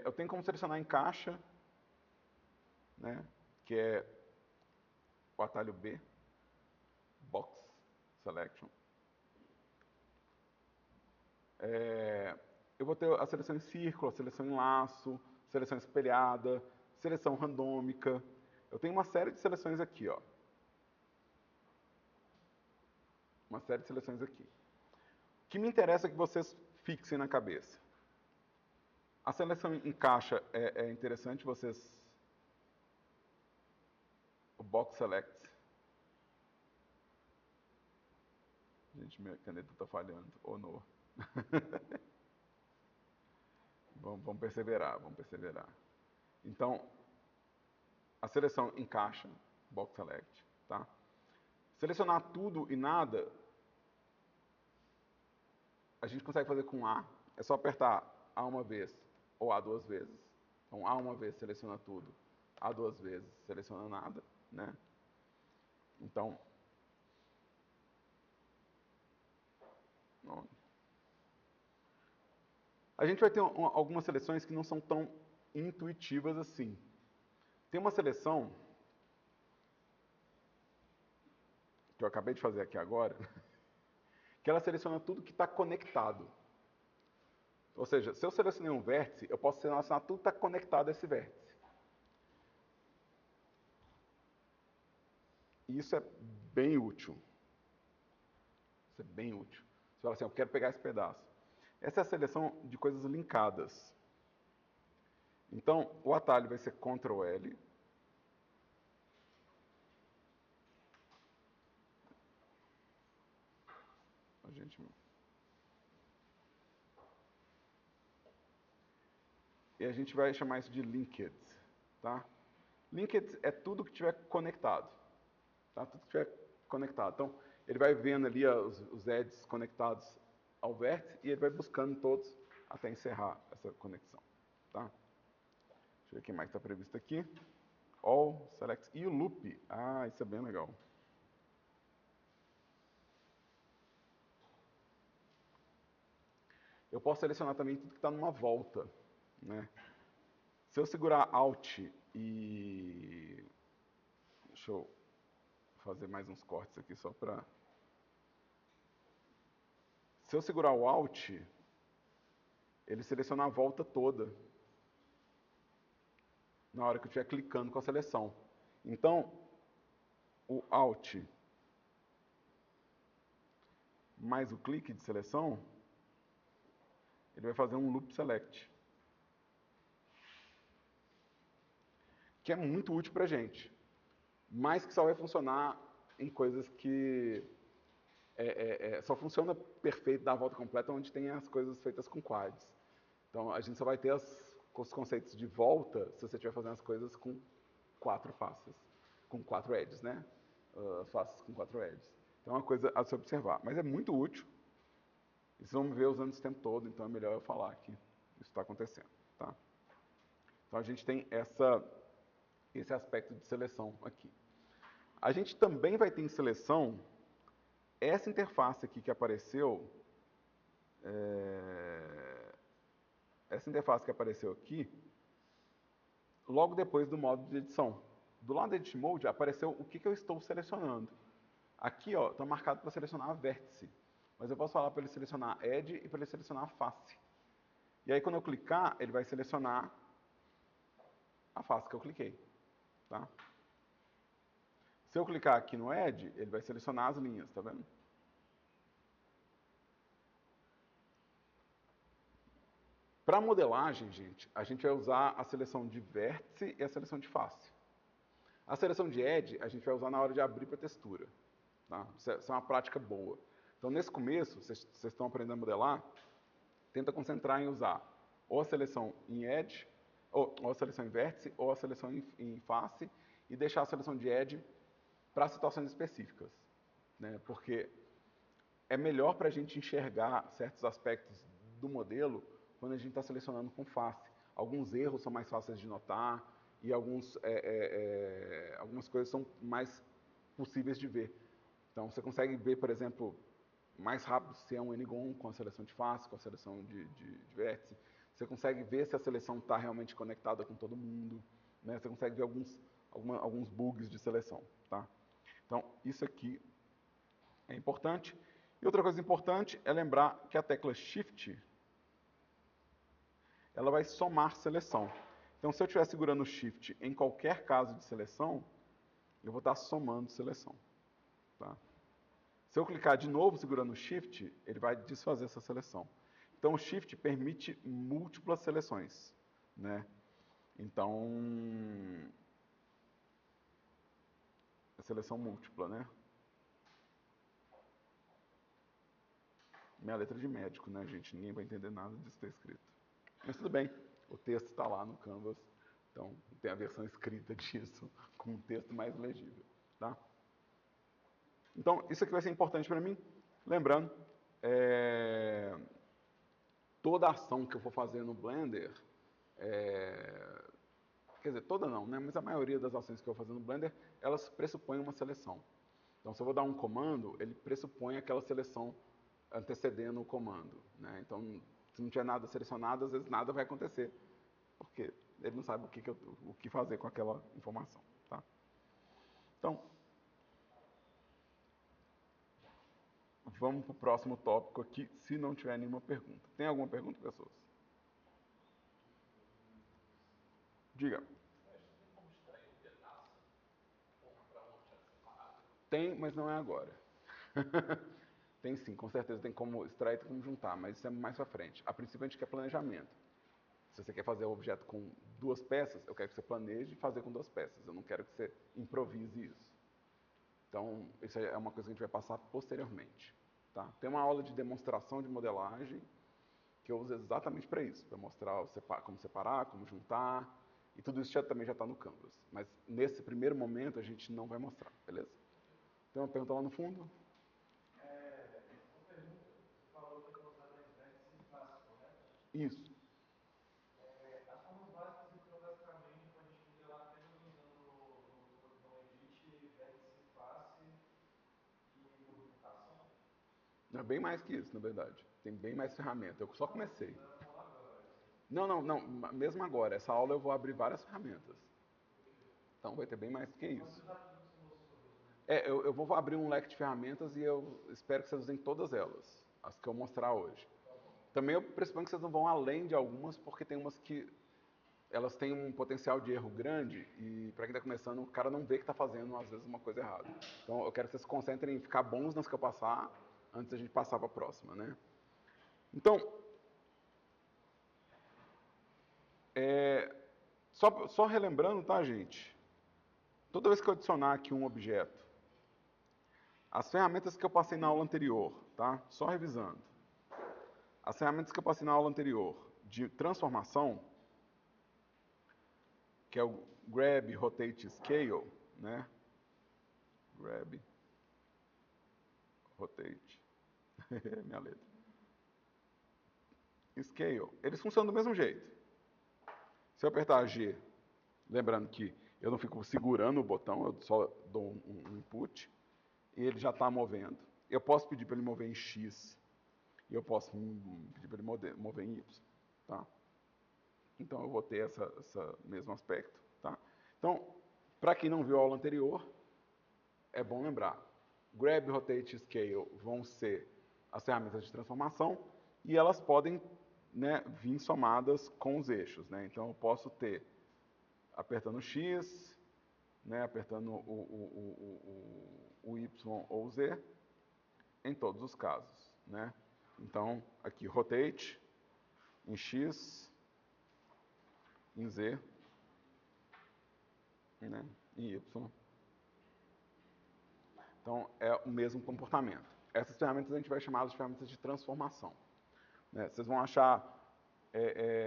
Eu tenho como selecionar em caixa, né, que é o atalho B, Box Selection. Eu vou ter a seleção em círculo, a seleção em laço, seleção espelhada, seleção randômica. Eu tenho uma série de seleções aqui, ó. Uma série de seleções aqui. O que me interessa é que vocês fixem na cabeça. A seleção em caixa é interessante vocês... O Box Select. Gente, minha caneta está falhando. Ou não. Vamos perseverar, vamos perseverar. Então, a seleção em caixa, Box Select, tá? Selecionar tudo e nada, a gente consegue fazer com A. É só apertar A uma vez ou A duas vezes. Então, A uma vez seleciona tudo, A duas vezes seleciona nada, né? Então, a gente vai ter algumas seleções que não são tão intuitivas assim. Tem uma seleção que eu acabei de fazer aqui agora, que ela seleciona tudo que está conectado. Ou seja, se eu selecionei um vértice, eu posso selecionar tudo que está conectado a esse vértice. E isso é bem útil. Isso é bem útil. Você fala assim, eu quero pegar esse pedaço. Essa é a seleção de coisas linkadas. Então, o atalho vai ser Ctrl L. E a gente vai chamar isso de linked, tá? Linked é tudo que estiver conectado, tá? Tudo que estiver conectado. Então, ele vai vendo ali os edges conectados ao vértice e ele vai buscando todos até encerrar essa conexão, tá? Deixa eu ver o que mais está previsto aqui. All, select e o loop. Ah, isso é bem legal. Eu posso selecionar também tudo que está numa volta, né? Se eu segurar Alt e... Deixa eu fazer mais uns cortes aqui só para... Se eu segurar o Alt, ele seleciona a volta toda na hora que eu estiver clicando com a seleção. Então, o Alt mais o clique de seleção, ele vai fazer um Loop Select. Que é muito útil para a gente, mas que só vai funcionar em coisas que só funciona perfeito da volta completa onde tem as coisas feitas com quads. Então a gente só vai ter os conceitos de volta se você estiver fazendo as coisas com 4 faces, com 4 edges, né? Faces com 4 edges. Então é uma coisa a se observar, mas é muito útil. E vocês vão me ver usando isso o tempo todo, então é melhor eu falar que isso está acontecendo, tá? Então a gente tem esse aspecto de seleção aqui. A gente também vai ter em seleção essa interface aqui que apareceu, essa interface que apareceu aqui, logo depois do modo de edição. Do lado do Edit Mode apareceu o que eu estou selecionando. Aqui está marcado para selecionar a vértice, mas eu posso falar para ele selecionar Edge e para ele selecionar a face. E aí quando eu clicar, ele vai selecionar a face que eu cliquei. Tá? Se eu clicar aqui no Edge, ele vai selecionar as linhas, tá vendo? Para modelagem, gente, a gente vai usar a seleção de vértice e a seleção de face. A seleção de Edge a gente vai usar na hora de abrir para textura. Tá? Isso é uma prática boa. Então, nesse começo, vocês estão aprendendo a modelar, tenta concentrar em usar ou a seleção em Edge, ou a seleção em vértice, ou a seleção em face, e deixar a seleção de Edge para situações específicas. Né? Porque é melhor para a gente enxergar certos aspectos do modelo quando a gente está selecionando com face. Alguns erros são mais fáceis de notar e algumas coisas são mais possíveis de ver. Então, você consegue ver, por exemplo, mais rápido se é um N-GON com a seleção de face, com a seleção de vértice. Você consegue ver se a seleção está realmente conectada com todo mundo. Né? Você consegue ver alguns bugs de seleção. Tá? Então, isso aqui é importante. E outra coisa importante é lembrar que a tecla Shift ela vai somar seleção. Então, se eu estiver segurando o Shift em qualquer caso de seleção, eu vou estar somando seleção. Tá? Se eu clicar de novo segurando o Shift, ele vai desfazer essa seleção. Então, o Shift permite múltiplas seleções. Né? Então, a seleção múltipla, né? Minha letra de médico, né, gente? Ninguém vai entender nada disso que está escrito. Mas tudo bem, o texto está lá no Canvas, então tem a versão escrita disso, com um texto mais legível, tá? Então, isso aqui vai ser importante para mim. Lembrando, toda ação que eu for fazer no Blender, quer dizer, toda não, né? Mas a maioria das ações que eu vou fazer no Blender, elas pressupõem uma seleção. Então, se eu vou dar um comando, ele pressupõe aquela seleção antecedendo o comando. Né? Então, se não tiver nada selecionado, às vezes nada vai acontecer, porque ele não sabe o que fazer com aquela informação. Tá? Então, vamos para o próximo tópico aqui, se não tiver nenhuma pergunta. Tem alguma pergunta, pessoas? Diga. Mas tem como extrair um pedaço para um objeto separado? Tem, mas não é agora. Tem sim, com certeza tem como extrair, tem como juntar, mas isso é mais pra frente. A princípio a gente quer planejamento. Se você quer fazer o objeto com 2 peças, eu quero que você planeje fazer com 2 peças. Eu não quero que você improvise isso. Então, isso é uma coisa que a gente vai passar posteriormente. Tá? Tem uma aula de demonstração de modelagem que eu uso exatamente para isso, para mostrar como separar, como juntar, e tudo isso também já está no Canvas. Mas nesse primeiro momento a gente não vai mostrar, beleza? Tem uma pergunta lá no fundo? Uma pergunta. Você falou que é usar mais vértices e face, correto? Isso. As formas básicas, então, basicamente, a gente modelar apenas usando no Edit, vértice, face e movimentação? Não, é bem mais que isso, na verdade. Tem bem mais ferramenta. Eu só comecei. Não é falar agora, assim. Não. Mesmo agora, essa aula eu vou abrir várias ferramentas. Então vai ter bem mais do que isso. Eu vou abrir um leque de ferramentas e eu espero que vocês usem todas elas, as que eu mostrar hoje. Também eu pressuponho que vocês não vão além de algumas, porque tem umas que elas têm um potencial de erro grande e para quem está começando, o cara não vê que está fazendo às vezes uma coisa errada. Então eu quero que vocês se concentrem em ficar bons nas que eu passar, antes da gente passar para a próxima, né? Então, só relembrando, tá, gente? Toda vez que eu adicionar aqui um objeto, as ferramentas que eu passei na aula anterior, tá? Só revisando. As ferramentas que eu passei na aula anterior de transformação, que é o Grab, Rotate, Scale, né? Grab, Rotate, minha letra. Scale, eles funcionam do mesmo jeito. Se eu apertar G, lembrando que eu não fico segurando o botão, eu só dou um input, e ele já está movendo. Eu posso pedir para ele mover em X, e eu posso pedir para ele mover em Y. Tá? Então eu vou ter esse mesmo aspecto. Tá? Então, para quem não viu a aula anterior, é bom lembrar. Grab, Rotate e Scale vão ser as ferramentas de transformação e elas podem, né, vir somadas com os eixos. Né? Então eu posso ter apertando X, né, apertando o Y ou o Z, em todos os casos. Né? Então, aqui, Rotate, em X, em Z, né, em Y. Então, é o mesmo comportamento. Essas ferramentas a gente vai chamar de ferramentas de transformação. Né? Vocês vão achar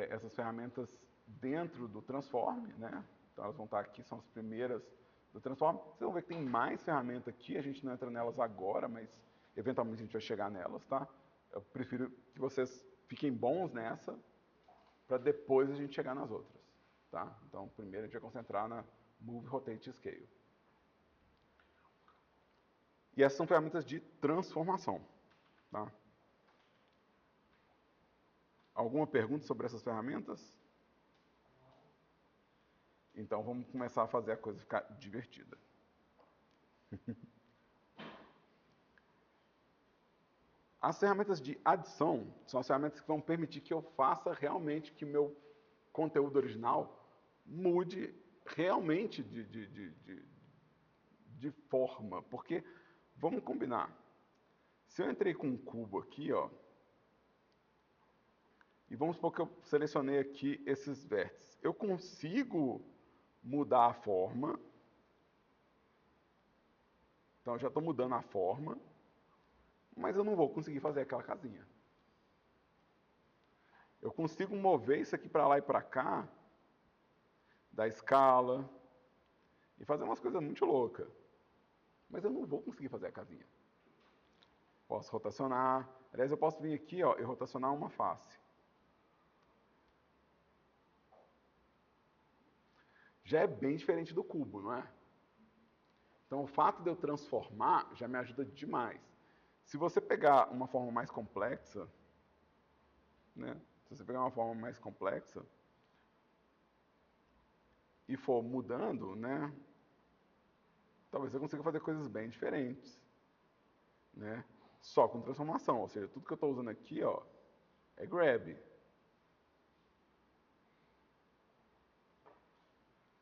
essas ferramentas dentro do Transform, né? Então elas vão estar aqui, são as primeiras do Transform. Vocês vão ver que tem mais ferramenta aqui, a gente não entra nelas agora, mas eventualmente a gente vai chegar nelas, tá? Eu prefiro que vocês fiquem bons nessa, para depois a gente chegar nas outras, tá? Então primeiro a gente vai concentrar na Move, Rotate e Scale. E essas são ferramentas de transformação, tá? Alguma pergunta sobre essas ferramentas? Então vamos começar a fazer a coisa ficar divertida. As ferramentas de adição são as ferramentas que vão permitir que eu faça realmente que o meu conteúdo original mude realmente de forma. Porque, vamos combinar, se eu entrei com um cubo aqui, ó, e vamos supor que eu selecionei aqui esses vértices, eu consigo mudar a forma. Então eu já estou mudando a forma, mas eu não vou conseguir fazer aquela casinha. Eu consigo mover isso aqui para lá e para cá, dar escala, e fazer umas coisas muito loucas. Mas eu não vou conseguir fazer a casinha. Posso rotacionar. Aliás, eu posso vir aqui, ó, e rotacionar uma face. Já é bem diferente do cubo, não é? Então, o fato de eu transformar já me ajuda demais. Se você pegar uma forma mais complexa, né? Se você pegar uma forma mais complexa e for mudando, né? Talvez você consiga fazer coisas bem diferentes, né? Só com transformação, ou seja, tudo que eu estou usando aqui, ó, é grab.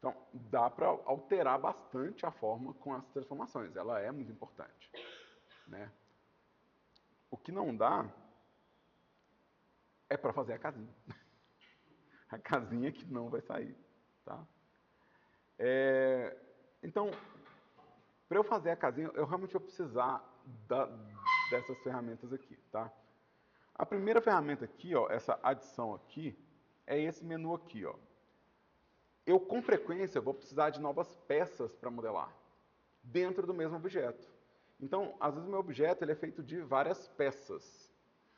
Então, dá para alterar bastante a forma com as transformações. Ela é muito importante, né? O que não dá é para fazer a casinha. A casinha que não vai sair, tá? Então, para eu fazer a casinha, eu realmente vou precisar dessas ferramentas aqui, tá? A primeira ferramenta aqui, ó, essa adição aqui, é esse menu aqui, ó. Eu, com frequência, vou precisar de novas peças para modelar, dentro do mesmo objeto. Então, às vezes, o meu objeto ele é feito de várias peças,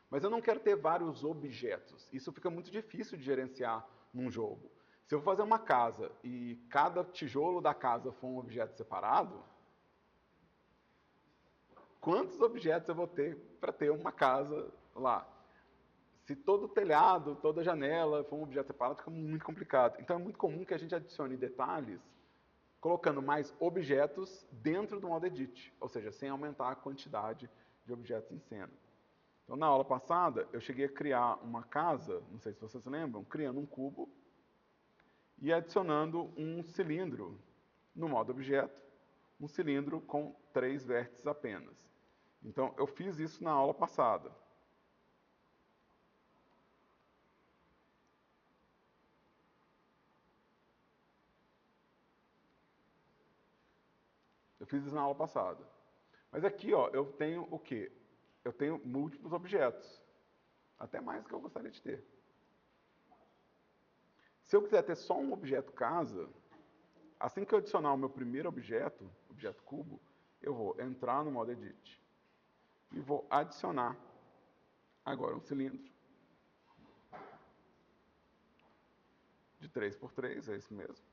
mas eu não quero ter vários objetos. Isso fica muito difícil de gerenciar num jogo. Se eu fazer uma casa e cada tijolo da casa for um objeto separado, quantos objetos eu vou ter para ter uma casa lá? Se todo telhado, toda janela for um objeto separado, fica muito complicado. Então é muito comum que a gente adicione detalhes colocando mais objetos dentro do modo edit, ou seja, sem aumentar a quantidade de objetos em cena. Então na aula passada eu cheguei a criar uma casa, não sei se vocês lembram, criando um cubo e adicionando um cilindro no modo objeto, um cilindro com 3 vértices apenas. Então eu fiz isso na aula passada. Eu fiz isso na aula passada. Mas aqui, ó, eu tenho o quê? Eu tenho múltiplos objetos. Até mais do que eu gostaria de ter. Se eu quiser ter só um objeto casa, assim que eu adicionar o meu primeiro objeto, objeto cubo, eu vou entrar no modo edit e vou adicionar agora um cilindro de 3x3, é isso mesmo.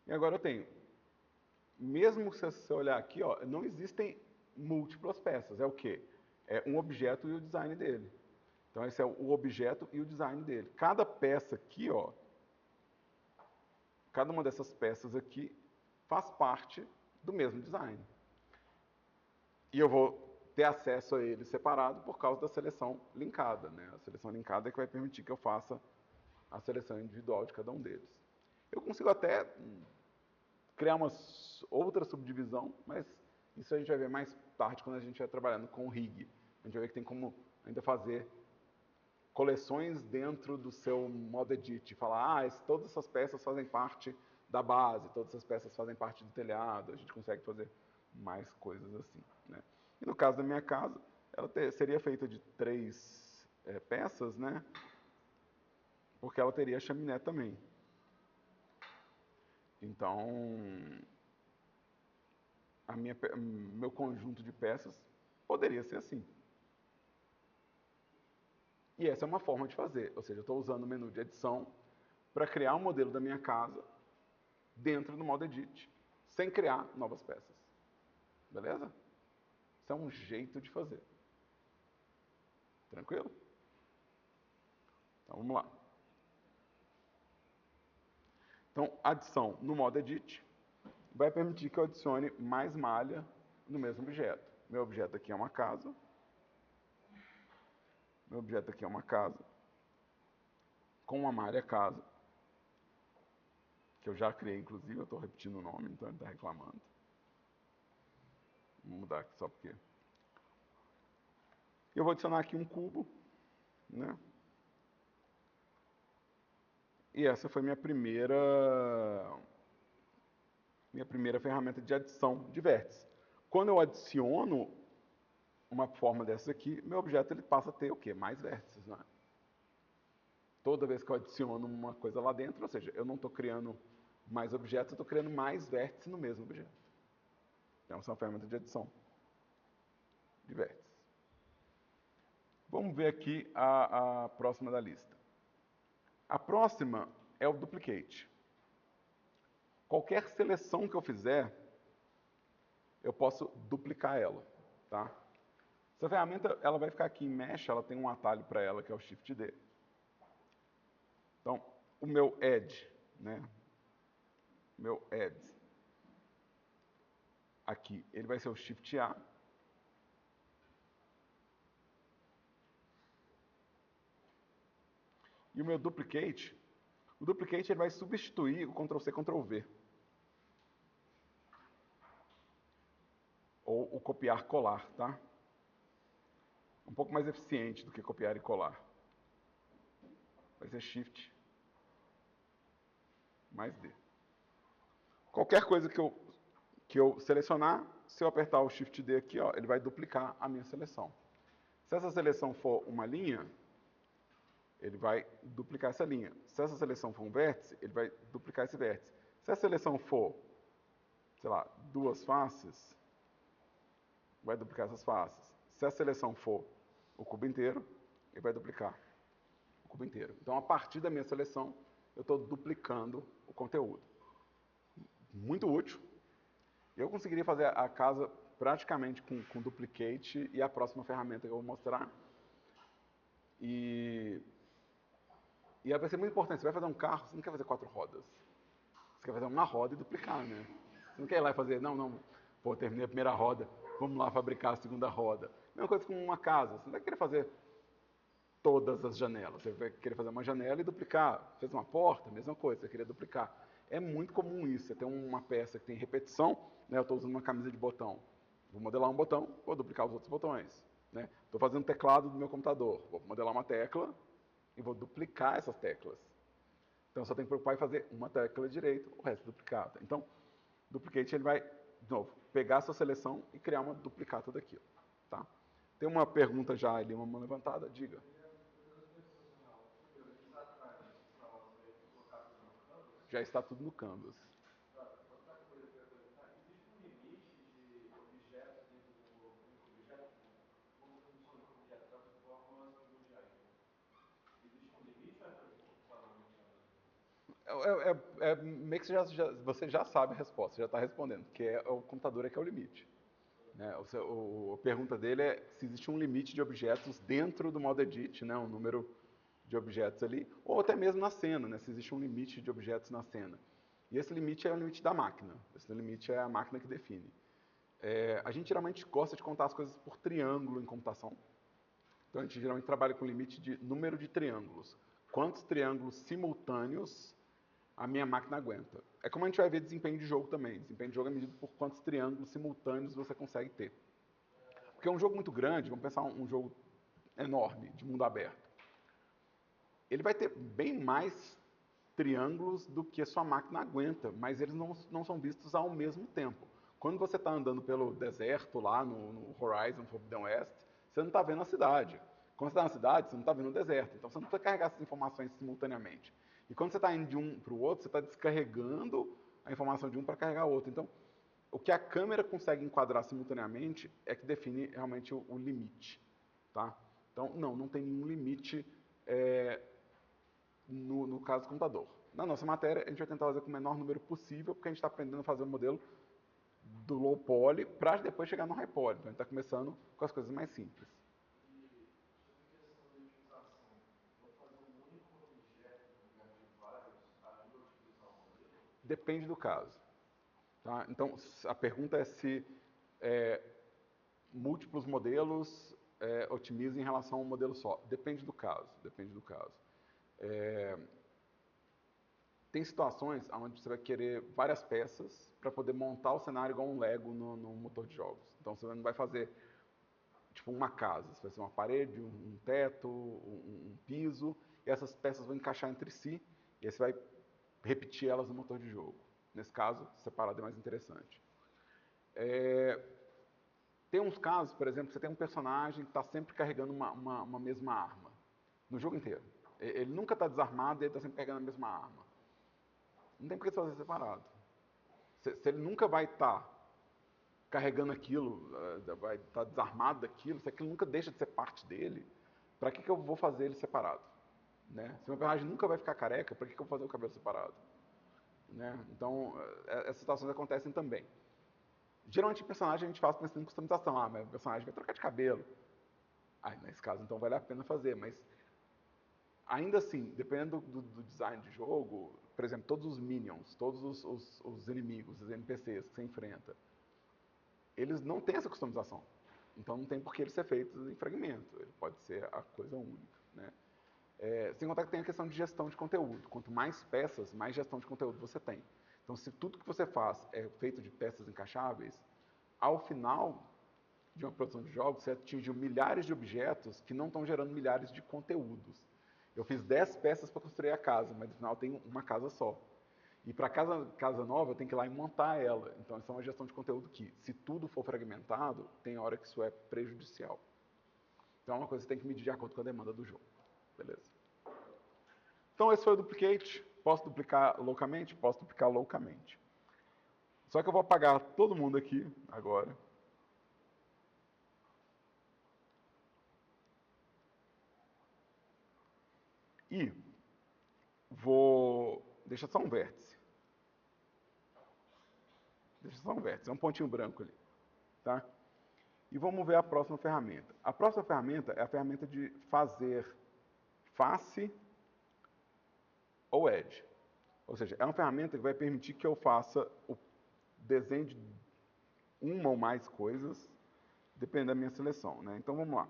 E agora eu tenho, mesmo se você olhar aqui, ó, não existem múltiplas peças. É o quê? É um objeto e o design dele. Então esse é o objeto e o design dele. Cada peça aqui, ó, cada uma dessas peças aqui faz parte do mesmo design. E eu vou ter acesso a ele separado por causa da seleção linkada, né? A seleção linkada é que vai permitir que eu faça a seleção individual de cada um deles. Eu consigo até criar uma outra subdivisão, mas isso a gente vai ver mais tarde quando a gente estiver trabalhando com o rig. A gente vai ver que tem como ainda fazer coleções dentro do seu modo edit. Falar, todas essas peças fazem parte da base, todas essas peças fazem parte do telhado. A gente consegue fazer mais coisas assim, né? E no caso da minha casa, ela seria feita de 3 peças, né? Porque ela teria chaminé também. Então, meu conjunto de peças poderia ser assim. E essa é uma forma de fazer, ou seja, eu estou usando o menu de edição para criar um modelo da minha casa dentro do modo edit, sem criar novas peças. Beleza? Isso é um jeito de fazer. Tranquilo? Então vamos lá. Então, adição no modo edit vai permitir que eu adicione mais malha no mesmo objeto. Meu objeto aqui é uma casa. Meu objeto aqui é uma casa com uma malha casa, que eu já criei, inclusive, eu estou repetindo o nome, então ele está reclamando. Vou mudar aqui só porque... Eu vou adicionar aqui um cubo, né? E essa foi minha primeira ferramenta de adição de vértices. Quando eu adiciono uma forma dessa aqui, meu objeto ele passa a ter o quê? Mais vértices, né? Toda vez que eu adiciono uma coisa lá dentro, ou seja, eu não estou criando mais objetos, eu estou criando mais vértices no mesmo objeto. Então, essa é uma ferramenta de adição de vértices. Vamos ver aqui a próxima da lista. A próxima é o duplicate. Qualquer seleção que eu fizer, eu posso duplicar ela, tá? Essa ferramenta, ela vai ficar aqui em Mesh, ela tem um atalho para ela que é o Shift D. Então, o meu Add, né? Meu Add. aqui, ele vai ser o Shift A. E o meu duplicate, o duplicate ele vai substituir o Ctrl+C, Ctrl+V. Ou o copiar colar, tá? Um pouco mais eficiente do que copiar e colar. Vai ser Shift mais D. Qualquer coisa que eu selecionar, se eu apertar o Shift D aqui, ó, ele vai duplicar a minha seleção. Se essa seleção for uma linha, ele vai duplicar essa linha. Se essa seleção for um vértice, ele vai duplicar esse vértice. Se a seleção for, sei lá, duas faces, vai duplicar essas faces. Se a seleção for o cubo inteiro, ele vai duplicar o cubo inteiro. Então, a partir da minha seleção, eu estou duplicando o conteúdo. Muito útil. Eu conseguiria fazer a casa praticamente com duplicate e a próxima ferramenta que eu vou mostrar. E vai ser muito importante. Você vai fazer um carro, você não quer fazer 4 rodas. Você quer fazer uma roda e duplicar, né? Você não quer ir lá e fazer, não, pô, terminei a primeira roda, vamos lá fabricar a segunda roda. Mesma coisa com uma casa. Você não vai querer fazer todas as janelas. Você vai querer fazer uma janela e duplicar. Fez uma porta, mesma coisa, você queria duplicar. É muito comum isso. Você tem uma peça que tem repetição, né? Eu estou usando uma camisa de botão. Vou modelar um botão, vou duplicar os outros botões. Né? Estou fazendo teclado do meu computador. Vou modelar uma tecla e vou duplicar essas teclas. Então, só tem que preocupar em fazer uma tecla direito, o resto duplicado. Então, duplicate ele vai, de novo, pegar a sua seleção e criar uma duplicata daquilo. Tá? Tem uma pergunta já ali, uma mão levantada, diga. Já está tudo no Canvas. Outra coisa que eu ia perguntar, existe um limite de objetos dentro do único objeto? Como funciona o objeto? Plataformas primordiais. Existe um limite ou é totalmente Meio que você já sabe a resposta, já está respondendo, que é o computador que é o limite. Né? A pergunta dele é se existe um limite de objetos dentro do modo edit, né? Um número de objetos ali, ou até mesmo na cena, né? Se existe um limite de objetos na cena. E esse limite é o limite da máquina, esse limite é a máquina que define. A gente geralmente gosta de contar as coisas por triângulo em computação, então a gente geralmente trabalha com limite de número de triângulos. Quantos triângulos simultâneos a minha máquina aguenta? É como a gente vai ver desempenho de jogo também. Desempenho de jogo é medido por quantos triângulos simultâneos você consegue ter. Porque é um jogo muito grande, vamos pensar um jogo enorme, de mundo aberto. Ele vai ter bem mais triângulos do que a sua máquina aguenta, mas eles não são vistos ao mesmo tempo. Quando você está andando pelo deserto lá no Horizon Forbidden West, você não está vendo a cidade. Quando você está na cidade, você não está vendo o deserto. Então você não precisa carregar essas informações simultaneamente. E quando você está indo de um para o outro, você está descarregando a informação de um para carregar o outro. Então, o que a câmera consegue enquadrar simultaneamente é que define realmente o limite. Tá? Então, não tem nenhum limite no caso do computador. Na nossa matéria, a gente vai tentar fazer com o menor número possível, porque a gente está aprendendo a fazer o modelo do low poly para depois chegar no high poly. Então, a gente está começando com as coisas mais simples. E sobre questão de otimização, vou fazer um único objeto no lugar de vários, ajuda a otimizar o modelo? Depende do caso. Tá? Então, a pergunta é se múltiplos modelos otimizam em relação a um modelo só. Depende do caso. Depende do caso. Tem situações onde você vai querer várias peças para poder montar o cenário igual um Lego no motor de jogos. Então você não vai fazer tipo uma casa, você vai fazer uma parede, um teto, um piso, e essas peças vão encaixar entre si, e aí você vai repetir elas no motor de jogo. Nesse caso, separado é mais interessante. Tem uns casos, por exemplo, que você tem um personagem que está sempre carregando uma mesma arma, no jogo inteiro. Ele nunca está desarmado e ele está sempre carregando a mesma arma. Não tem por que fazer separado. Se ele nunca vai estar carregando aquilo, vai estar desarmado daquilo, se aquilo nunca deixa de ser parte dele, para que eu vou fazer ele separado? Né? Se meu personagem nunca vai ficar careca, para que eu vou fazer o cabelo separado? Né? Então, essas situações acontecem também. Geralmente, personagem a gente faz pensando em customização. Ah, mas o personagem vai trocar de cabelo. Nesse caso, então, vale a pena fazer. Mas, ainda assim, dependendo do design de jogo, por exemplo, todos os minions, todos os inimigos, os NPCs que você enfrenta, eles não têm essa customização. Então não tem por que ele ser feito em fragmento. Ele pode ser a coisa única, né? Sem contar que tem a questão de gestão de conteúdo. Quanto mais peças, mais gestão de conteúdo você tem. Então, se tudo que você faz é feito de peças encaixáveis, ao final de uma produção de jogos, você atingiu milhares de objetos que não estão gerando milhares de conteúdos. Eu fiz 10 peças para construir a casa, mas no final tem uma casa só. E para casa nova, eu tenho que ir lá e montar ela. Então, essa é uma gestão de conteúdo que, se tudo for fragmentado, tem hora que isso é prejudicial. Então, é uma coisa que você tem que medir de acordo com a demanda do jogo. Beleza? Então, esse foi o duplicate. Posso duplicar loucamente? Posso duplicar loucamente. Só que eu vou apagar todo mundo aqui agora. E vou deixar só um vértice. Deixa só um vértice, é um pontinho branco ali. Tá? E vamos ver a próxima ferramenta. A próxima ferramenta é a ferramenta de fazer face ou edge. Ou seja, é uma ferramenta que vai permitir que eu faça o desenho de uma ou mais coisas, dependendo da minha seleção. Né? Então vamos lá.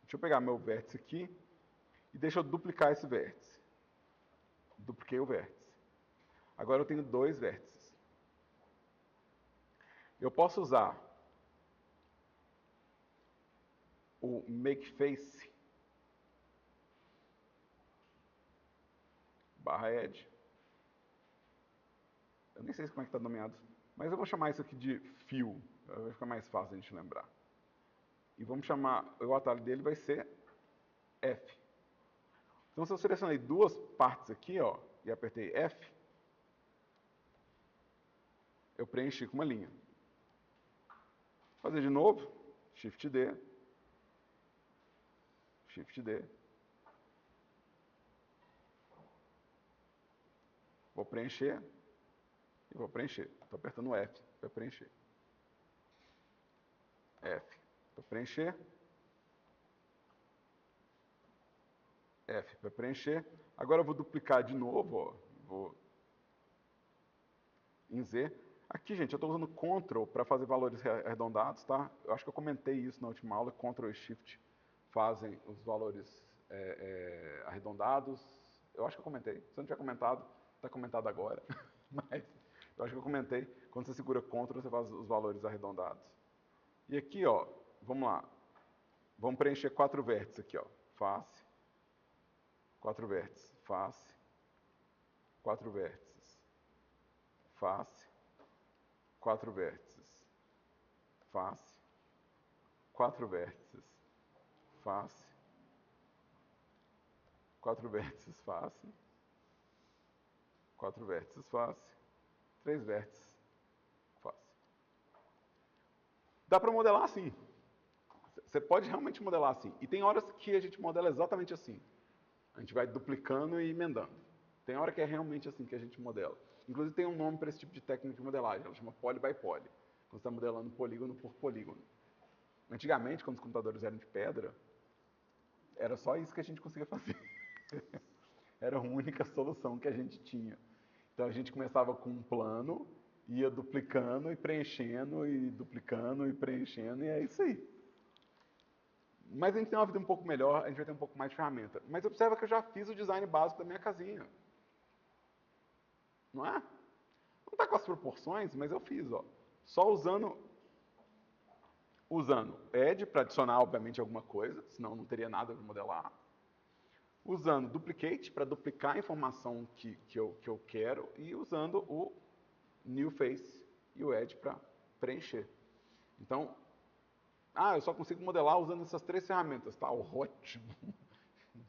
Deixa eu pegar meu vértice aqui e deixa eu duplicar esse vértice. Dupliquei o vértice. Agora eu tenho dois vértices. Eu posso usar o make face barra edge. Eu nem sei como é que está nomeado, mas eu vou chamar isso aqui de fio. Vai ficar mais fácil a gente lembrar. E vamos chamar, o atalho dele vai ser F. Então se eu selecionei duas partes aqui, ó, e apertei F, eu preenchi com uma linha. Vou fazer de novo, Shift D, Shift D. Vou preencher e vou preencher. Estou apertando F para preencher. F para preencher. F para preencher. Agora eu vou duplicar de novo, ó. Vou em Z. Aqui, gente, eu estou usando Ctrl para fazer valores arredondados, tá? Eu acho que eu comentei isso na última aula. Ctrl e Shift fazem os valores arredondados. Eu acho que eu comentei. Se eu não tiver comentado, está comentado agora. Mas eu acho que eu comentei. Quando você segura Ctrl, você faz os valores arredondados. E aqui, ó, vamos lá. Vamos preencher 4 vértices aqui, ó. Face. 4 vértices. Face. 4 vértices. Face. 4 vértices. Face. 4 vértices. Face. 4 vértices. Face. 4 vértices. Face. 3 vértices. Face. Dá para modelar assim. Você pode realmente modelar assim. E tem horas que a gente modela exatamente assim. A gente vai duplicando e emendando. Tem hora que é realmente assim que a gente modela. Inclusive tem um nome para esse tipo de técnica de modelagem. Ela chama poly by poly. Quando você está modelando polígono por polígono. Antigamente, quando os computadores eram de pedra, era só isso que a gente conseguia fazer. Era a única solução que a gente tinha. Então a gente começava com um plano, ia duplicando e preenchendo, e duplicando e preenchendo, e é isso aí. Mas a gente tem uma vida um pouco melhor, a gente vai ter um pouco mais de ferramenta. Mas observa que eu já fiz o design básico da minha casinha. Não é? Não está com as proporções, mas eu fiz, ó. Só usando Edge para adicionar, obviamente, alguma coisa, senão não teria nada para modelar. Usando Duplicate para duplicar a informação que eu quero e usando o New Face e o Edge para preencher. Então, eu só consigo modelar usando essas 3 ferramentas. Tá ótimo.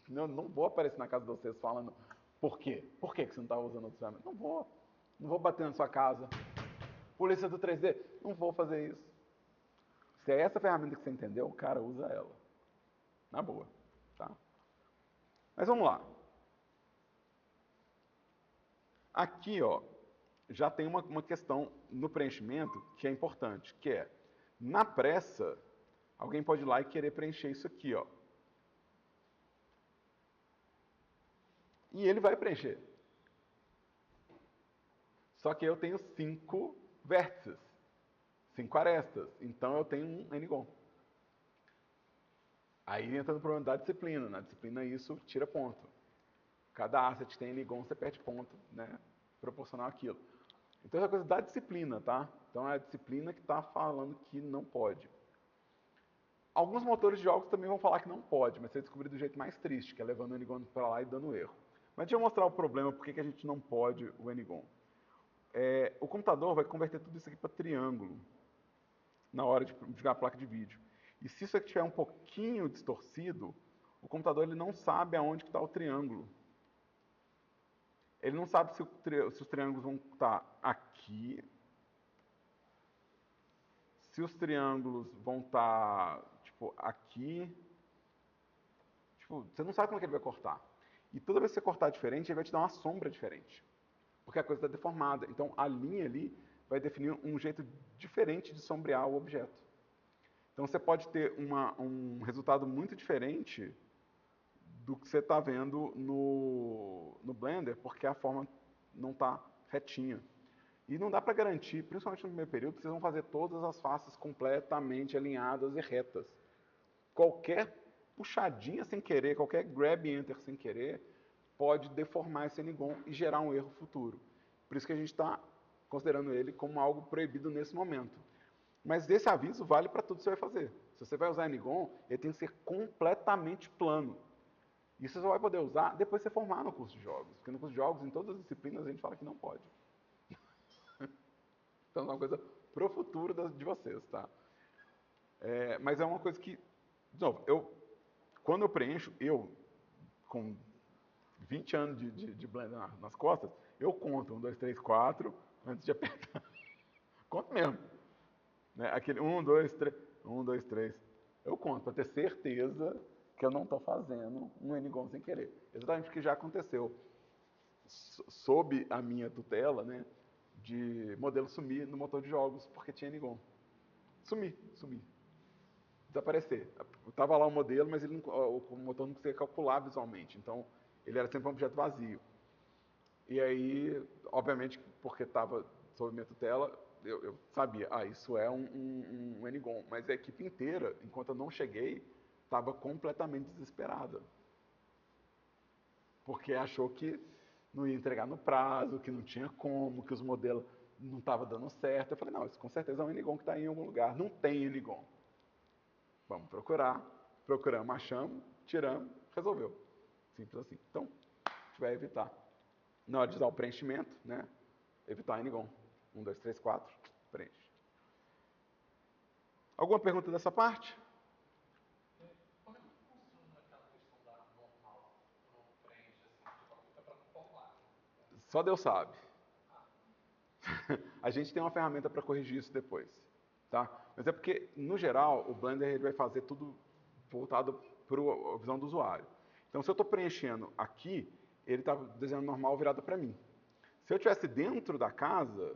Não vou aparecer na casa de vocês falando por quê? Por que você não está usando outras ferramentas? Não vou. Não vou bater na sua casa. Polícia do 3D? Não vou fazer isso. Se é essa ferramenta que você entendeu, cara, usa ela. Na boa. Tá? Mas vamos lá. Aqui, ó, já tem uma questão no preenchimento que é importante, que é, na pressa, alguém pode ir lá e querer preencher isso aqui, ó. E ele vai preencher. Só que eu tenho 5 vértices. 5 arestas. Então eu tenho um N-gon. Aí entra no problema da disciplina. Na disciplina isso tira ponto. Cada asset tem N-gon, você perde ponto, né? Proporcional àquilo. Então essa coisa da disciplina, tá? Então é a disciplina que está falando que não pode. Alguns motores de jogos também vão falar que não pode, mas você descobrir do jeito mais triste, que é levando o N-gon para lá e dando erro. Mas deixa eu mostrar o problema, por que a gente não pode o N-gon. O computador vai converter tudo isso aqui para triângulo na hora de jogar a placa de vídeo. E se isso aqui estiver um pouquinho distorcido, o computador ele não sabe aonde está o triângulo. Ele não sabe se os triângulos vão estar aqui, se os triângulos vão estar, tipo, aqui. Tipo, você não sabe como é que ele vai cortar. E toda vez que você cortar diferente, ele vai te dar uma sombra diferente. Porque a coisa está deformada. Então, a linha ali vai definir um jeito diferente de sombrear o objeto. Então, você pode ter um resultado muito diferente do que você está vendo no Blender, porque a forma não está retinha. E não dá para garantir, principalmente no primeiro período, que vocês vão fazer todas as faces completamente alinhadas e retas. Qualquer puxadinha sem querer, qualquer grab enter sem querer, pode deformar esse N-gon e gerar um erro futuro. Por isso que a gente está considerando ele como algo proibido nesse momento. Mas esse aviso vale para tudo que você vai fazer. Se você vai usar N-gon, ele tem que ser completamente plano. E você só vai poder usar depois que você formar no curso de jogos. Porque no curso de jogos, em todas as disciplinas, a gente fala que não pode. Então é uma coisa pro futuro de vocês, tá? Mas é uma coisa que, de novo, quando eu preencho, com 20 anos de Blender nas costas, eu conto 1, 2, 3, 4 antes de apertar. Conto mesmo. Né? Aquele 1, 2, 3, 1, 2, 3. Eu conto para ter certeza que eu não estou fazendo um N-gon sem querer. Exatamente o que já aconteceu. Sob a minha tutela, né, de modelo sumir no motor de jogos porque tinha N-gon. Sumir. Desaparecer. Estava lá o modelo, mas o motor não conseguia calcular visualmente. Então, ele era sempre um objeto vazio. E aí, obviamente, porque estava sob minha tutela, eu sabia, isso é um N-gon. Mas a equipe inteira, enquanto eu não cheguei, estava completamente desesperada. Porque achou que não ia entregar no prazo, que não tinha como, que os modelos não estavam dando certo. Eu falei, não, isso com certeza é um N-gon que está em algum lugar. Não tem N-gon. Vamos procurar. Procuramos, achamos, tiramos, resolveu. Simples assim. Então, a gente vai evitar. Na hora de usar o preenchimento, né? Evitar N-gon. 1, 2, 3, 4, preenche. Alguma pergunta dessa parte? Como é que funciona aquela questão da normal? Não preenche assim, tipo, fica para formar. Só Deus sabe. A gente tem uma ferramenta para corrigir isso depois. Tá? Mas é porque, no geral, o Blender ele vai fazer tudo voltado para a visão do usuário. Então, se eu estou preenchendo aqui, ele está desenhando normal virado para mim. Se eu estivesse dentro da casa,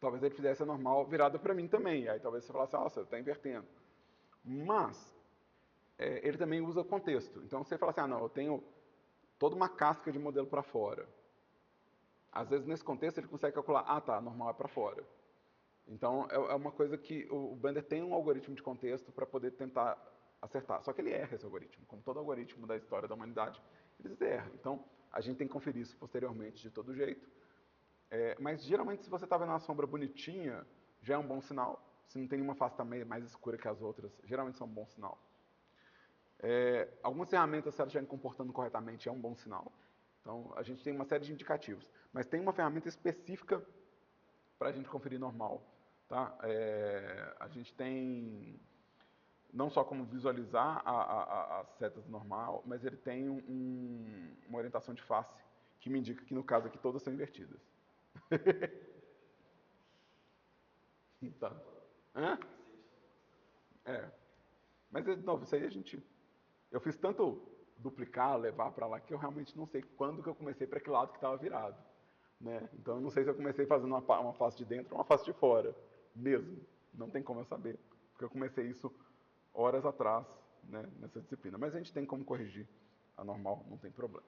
talvez ele fizesse a normal virada para mim também. Aí talvez você falasse, nossa, está invertendo. Mas, ele também usa contexto. Então, você fala assim, não, eu tenho toda uma casca de modelo para fora. Às vezes, nesse contexto, ele consegue calcular, tá, normal é para fora. Então, é uma coisa que o Blender tem um algoritmo de contexto para poder tentar acertar. Só que ele erra esse algoritmo. Como todo algoritmo da história da humanidade, eles erram. Então, a gente tem que conferir isso posteriormente de todo jeito. Mas, geralmente, se você está vendo uma sombra bonitinha, já é um bom sinal. Se não tem nenhuma face também mais escura que as outras, geralmente são um bom sinal. Algumas ferramentas, se elas estiverem comportando corretamente, é um bom sinal. Então, a gente tem uma série de indicativos. Mas tem uma ferramenta específica para a gente conferir normal. Tá? A gente tem não só como visualizar as setas normal, mas ele tem uma orientação de face, que me indica que no caso aqui todas são invertidas. Então, hã? Mas, de novo, isso aí eu fiz tanto duplicar, levar para lá, que eu realmente não sei quando que eu comecei para que lado que estava virado. Né? Então, eu não sei se eu comecei fazendo uma face de dentro ou uma face de fora. Mesmo. Não tem como eu saber. Porque eu comecei isso horas atrás, né, nessa disciplina. Mas a gente tem como corrigir a normal, não tem problema.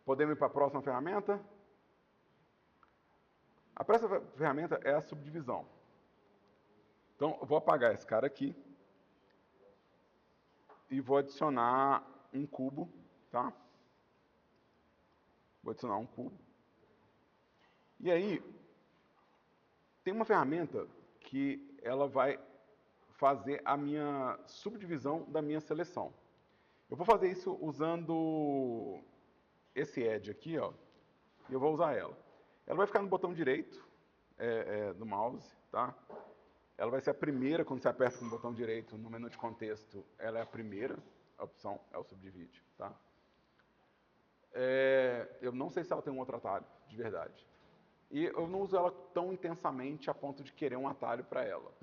Podemos ir para a próxima ferramenta? A próxima ferramenta é a subdivisão. Então, eu vou apagar esse cara aqui e vou adicionar um cubo, tá? Vou adicionar um cubo. E aí, tem uma ferramenta que ela vai fazer a minha subdivisão da minha seleção. Eu vou fazer isso usando esse edge aqui, ó, e eu vou usar ela. Ela vai ficar no botão direito do mouse, tá? Ela vai ser a primeira, quando você aperta com o botão direito no menu de contexto, ela é a primeira opção, é o subdivide, tá? Eu não sei se ela tem um outro atalho, de verdade. E eu não uso ela tão intensamente a ponto de querer um atalho para ela.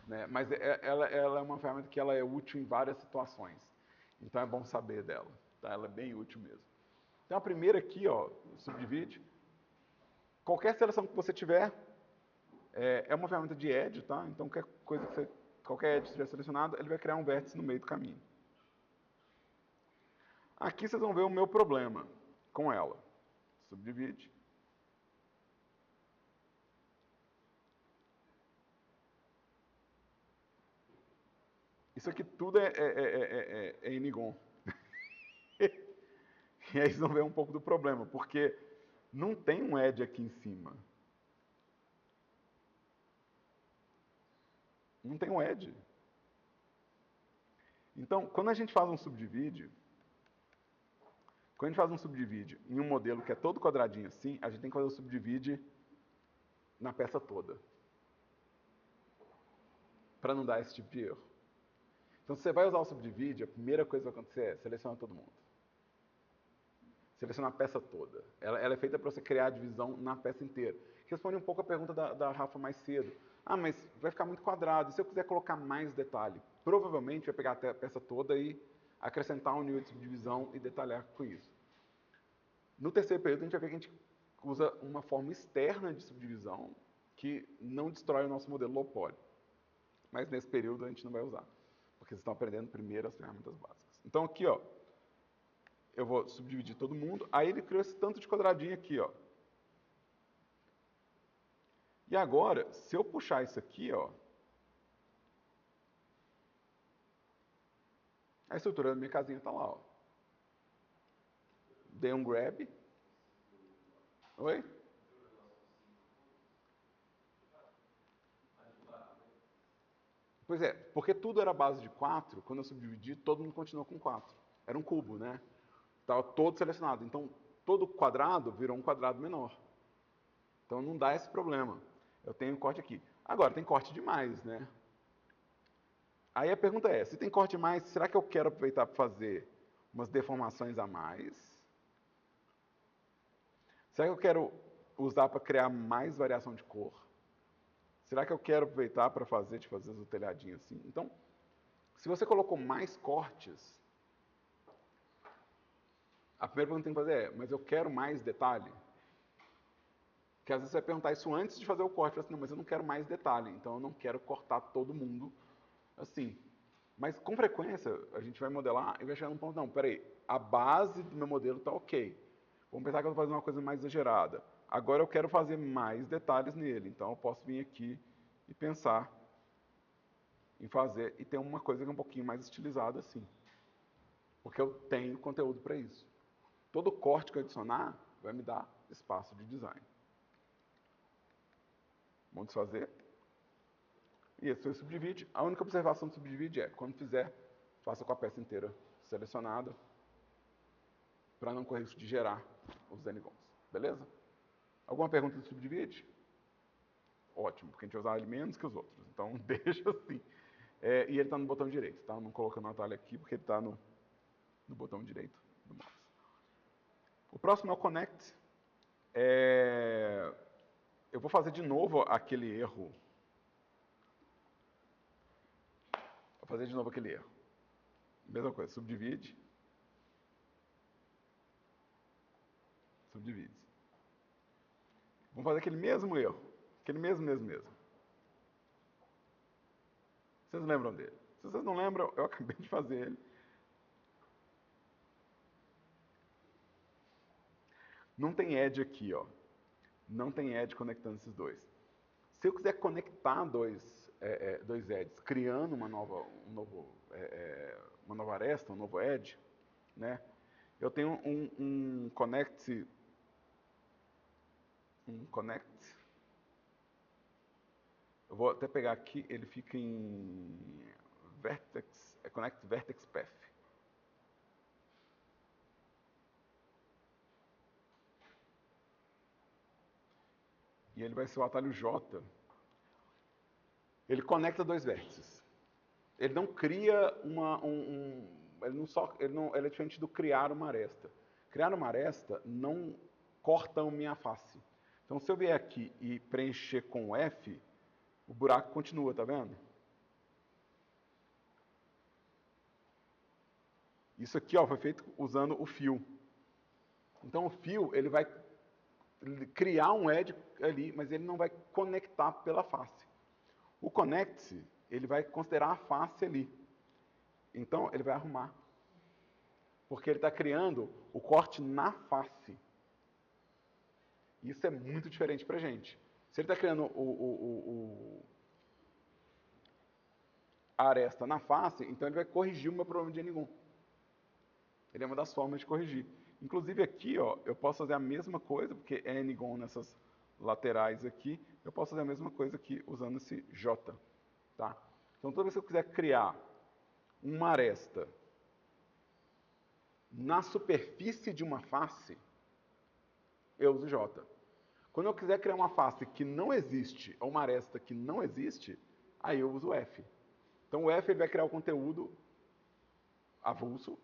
Né? Mas ela é uma ferramenta que ela é útil em várias situações. Então é bom saber dela. Tá? Ela é bem útil mesmo. Então a primeira aqui, ó, subdivide. Qualquer seleção que você tiver, é uma ferramenta de edge, tá? Então qualquer edge que estiver selecionado, ele vai criar um vértice no meio do caminho. Aqui vocês vão ver o meu problema com ela. Subdivide. Isso aqui tudo é Inigon. E aí vocês vão ver um pouco do problema, porque não tem um edge aqui em cima. Não tem um edge. Então, quando a gente faz um subdivide, em um modelo que é todo quadradinho assim, a gente tem que fazer o subdivide na peça toda. Para não dar esse tipo de erro. Então, se você vai usar o subdivide, a primeira coisa que vai acontecer é selecionar todo mundo. Selecionar a peça toda. Ela é feita para você criar a divisão na peça inteira. Responde um pouco a pergunta da Rafa mais cedo. Ah, mas vai ficar muito quadrado. E se eu quiser colocar mais detalhe? Provavelmente vai pegar a peça toda e acrescentar um nível de subdivisão e detalhar com isso. No terceiro período, a gente vai ver que a gente usa uma forma externa de subdivisão que não destrói o nosso modelo low poly. Mas nesse período a gente não vai usar, porque vocês estão aprendendo primeiro as ferramentas básicas. Então aqui, ó, eu vou subdividir todo mundo. Aí ele criou esse tanto de quadradinho aqui, ó. E agora, se eu puxar isso aqui, ó, a estrutura da minha casinha está lá, ó. Dei um grab. Oi? Pois é, porque tudo era base de 4, quando eu subdividi, todo mundo continuou com 4. Era um cubo, né? Estava todo selecionado. Então, todo quadrado virou um quadrado menor. Então, não dá esse problema. Eu tenho corte aqui. Agora, tem corte demais, né? Aí a pergunta é, se tem corte demais, será que eu quero aproveitar para fazer umas deformações a mais? Será que eu quero usar para criar mais variação de cor? Será que eu quero aproveitar para fazer o telhadinho assim? Então, se você colocou mais cortes, a primeira pergunta que tem que fazer é, mas eu quero mais detalhe? Porque às vezes você vai perguntar isso antes de fazer o corte. Você fala assim, não, mas eu não quero mais detalhe, então eu não quero cortar todo mundo assim. Mas com frequência a gente vai modelar e vai chegar num ponto, não, peraí, a base do meu modelo está ok. Vamos pensar que eu estou fazendo uma coisa mais exagerada. Agora eu quero fazer mais detalhes nele, então eu posso vir aqui e pensar em fazer, e ter uma coisa que é um pouquinho mais estilizada assim. Porque eu tenho conteúdo para isso. Todo corte que eu adicionar vai me dar espaço de design. Vamos desfazer. E esse foi o subdivide. A única observação do subdivide é, quando fizer, faça com a peça inteira selecionada, para não correr risco de gerar os N-gons. Beleza? Alguma pergunta do subdivide? Ótimo, porque a gente vai usar ele menos que os outros. Então, deixa assim. E ele está no botão direito, tá? Não colocando o atalho aqui, porque ele está no botão direito do mouse. O próximo é o Connect. Eu vou fazer de novo aquele erro. Vou fazer de novo aquele erro. Mesma coisa, subdivide. Subdivide. Vamos fazer aquele mesmo erro. Aquele mesmo. Vocês lembram dele? Se vocês não lembram, eu acabei de fazer ele. Não tem edge aqui, ó. Não tem edge conectando esses dois. Se eu quiser conectar dois edges, criando uma nova aresta, um novo edge, né? Eu tenho um connect. Eu vou até pegar aqui, ele fica em vertex, connect vertex path. E ele vai ser o atalho J. Ele conecta dois vértices. Ele não cria ele é diferente do criar uma aresta. Criar uma aresta não corta a minha face. Então, se eu vier aqui e preencher com F, o buraco continua, tá vendo? Isso aqui, ó, foi feito usando o fio. Então, o fio, ele vai criar um edge ali, mas ele não vai conectar pela face. O connect, ele vai considerar a face ali. Então, ele vai arrumar. Porque ele está criando o corte na face. Isso é muito diferente para a gente. Se ele está criando a aresta na face, então ele vai corrigir o meu problema de N1. Ele é uma das formas de corrigir. Inclusive aqui, ó, eu posso fazer a mesma coisa, porque é N-gon nessas laterais aqui, eu posso fazer a mesma coisa aqui usando esse J. Tá? Então toda vez que eu quiser criar uma aresta na superfície de uma face, eu uso J. Quando eu quiser criar uma face que não existe, ou uma aresta que não existe, aí eu uso F. Então o F ele vai criar o conteúdo avulso,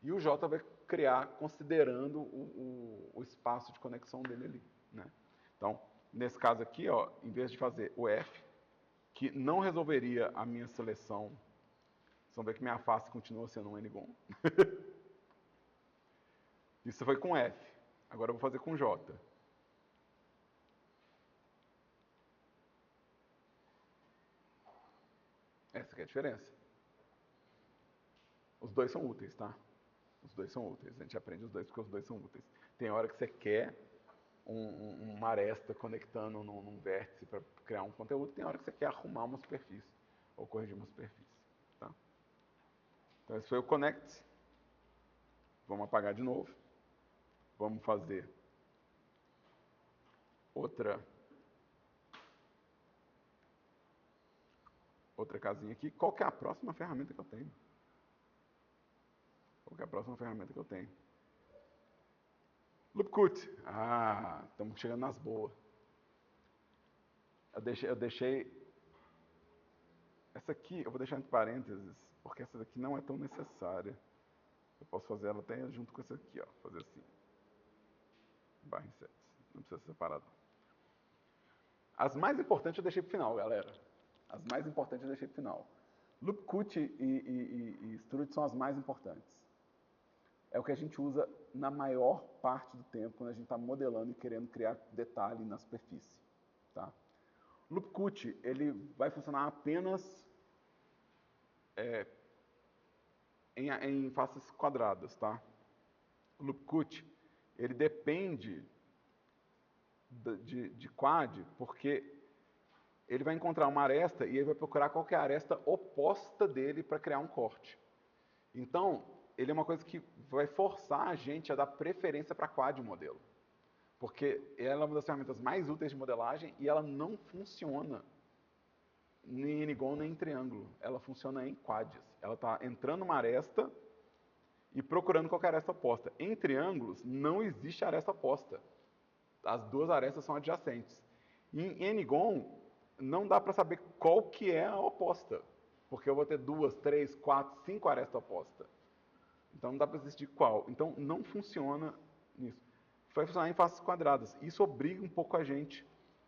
e o J vai criar considerando o espaço de conexão dele ali. Né? Então, nesse caso aqui, ó, em vez de fazer o F, que não resolveria a minha seleção, vocês vão ver que minha face continua sendo um N-gon. Isso foi com F. Agora eu vou fazer com J. Essa aqui é a diferença. Os dois são úteis, tá? Os dois são úteis. A gente aprende os dois porque os dois são úteis. Tem hora que você quer uma aresta conectando num vértice para criar um conteúdo, tem hora que você quer arrumar uma superfície ou corrigir uma superfície. Tá? Então esse foi o connect. Vamos apagar de novo. Vamos fazer outra casinha aqui. Qual que é a próxima ferramenta que eu tenho? Qual que é a próxima ferramenta que eu tenho? Loopcut. Ah, estamos chegando nas boas. Eu deixei essa aqui, eu vou deixar entre parênteses, porque essa daqui não é tão necessária. Eu posso fazer ela até junto com essa aqui, ó. Fazer assim. Barra insets. Não precisa ser separado. As mais importantes eu deixei pro final, galera. As mais importantes eu deixei pro final. Loopcut e Strut são as mais importantes. É o que a gente usa na maior parte do tempo quando a gente está modelando e querendo criar detalhe na superfície. Tá? Loopcut, ele vai funcionar apenas em faces quadradas. Tá? O Loopcut, ele depende de quad, porque ele vai encontrar uma aresta e ele vai procurar qual que é a aresta oposta dele para criar um corte. Então, ele é uma coisa que vai forçar a gente a dar preferência para quad modelo. Porque ela é uma das ferramentas mais úteis de modelagem e ela não funciona nem em N-gon nem em triângulo. Ela funciona em quads. Ela está entrando uma aresta e procurando qual que é a aresta oposta. Em triângulos, não existe aresta oposta. As duas arestas são adjacentes. Em N-gon, não dá para saber qual que é a oposta. Porque eu vou ter 2, 3, 4, 5 arestas opostas. Então não dá para decidir qual. Então não funciona nisso. Vai funcionar em faces quadradas. Isso obriga um pouco a gente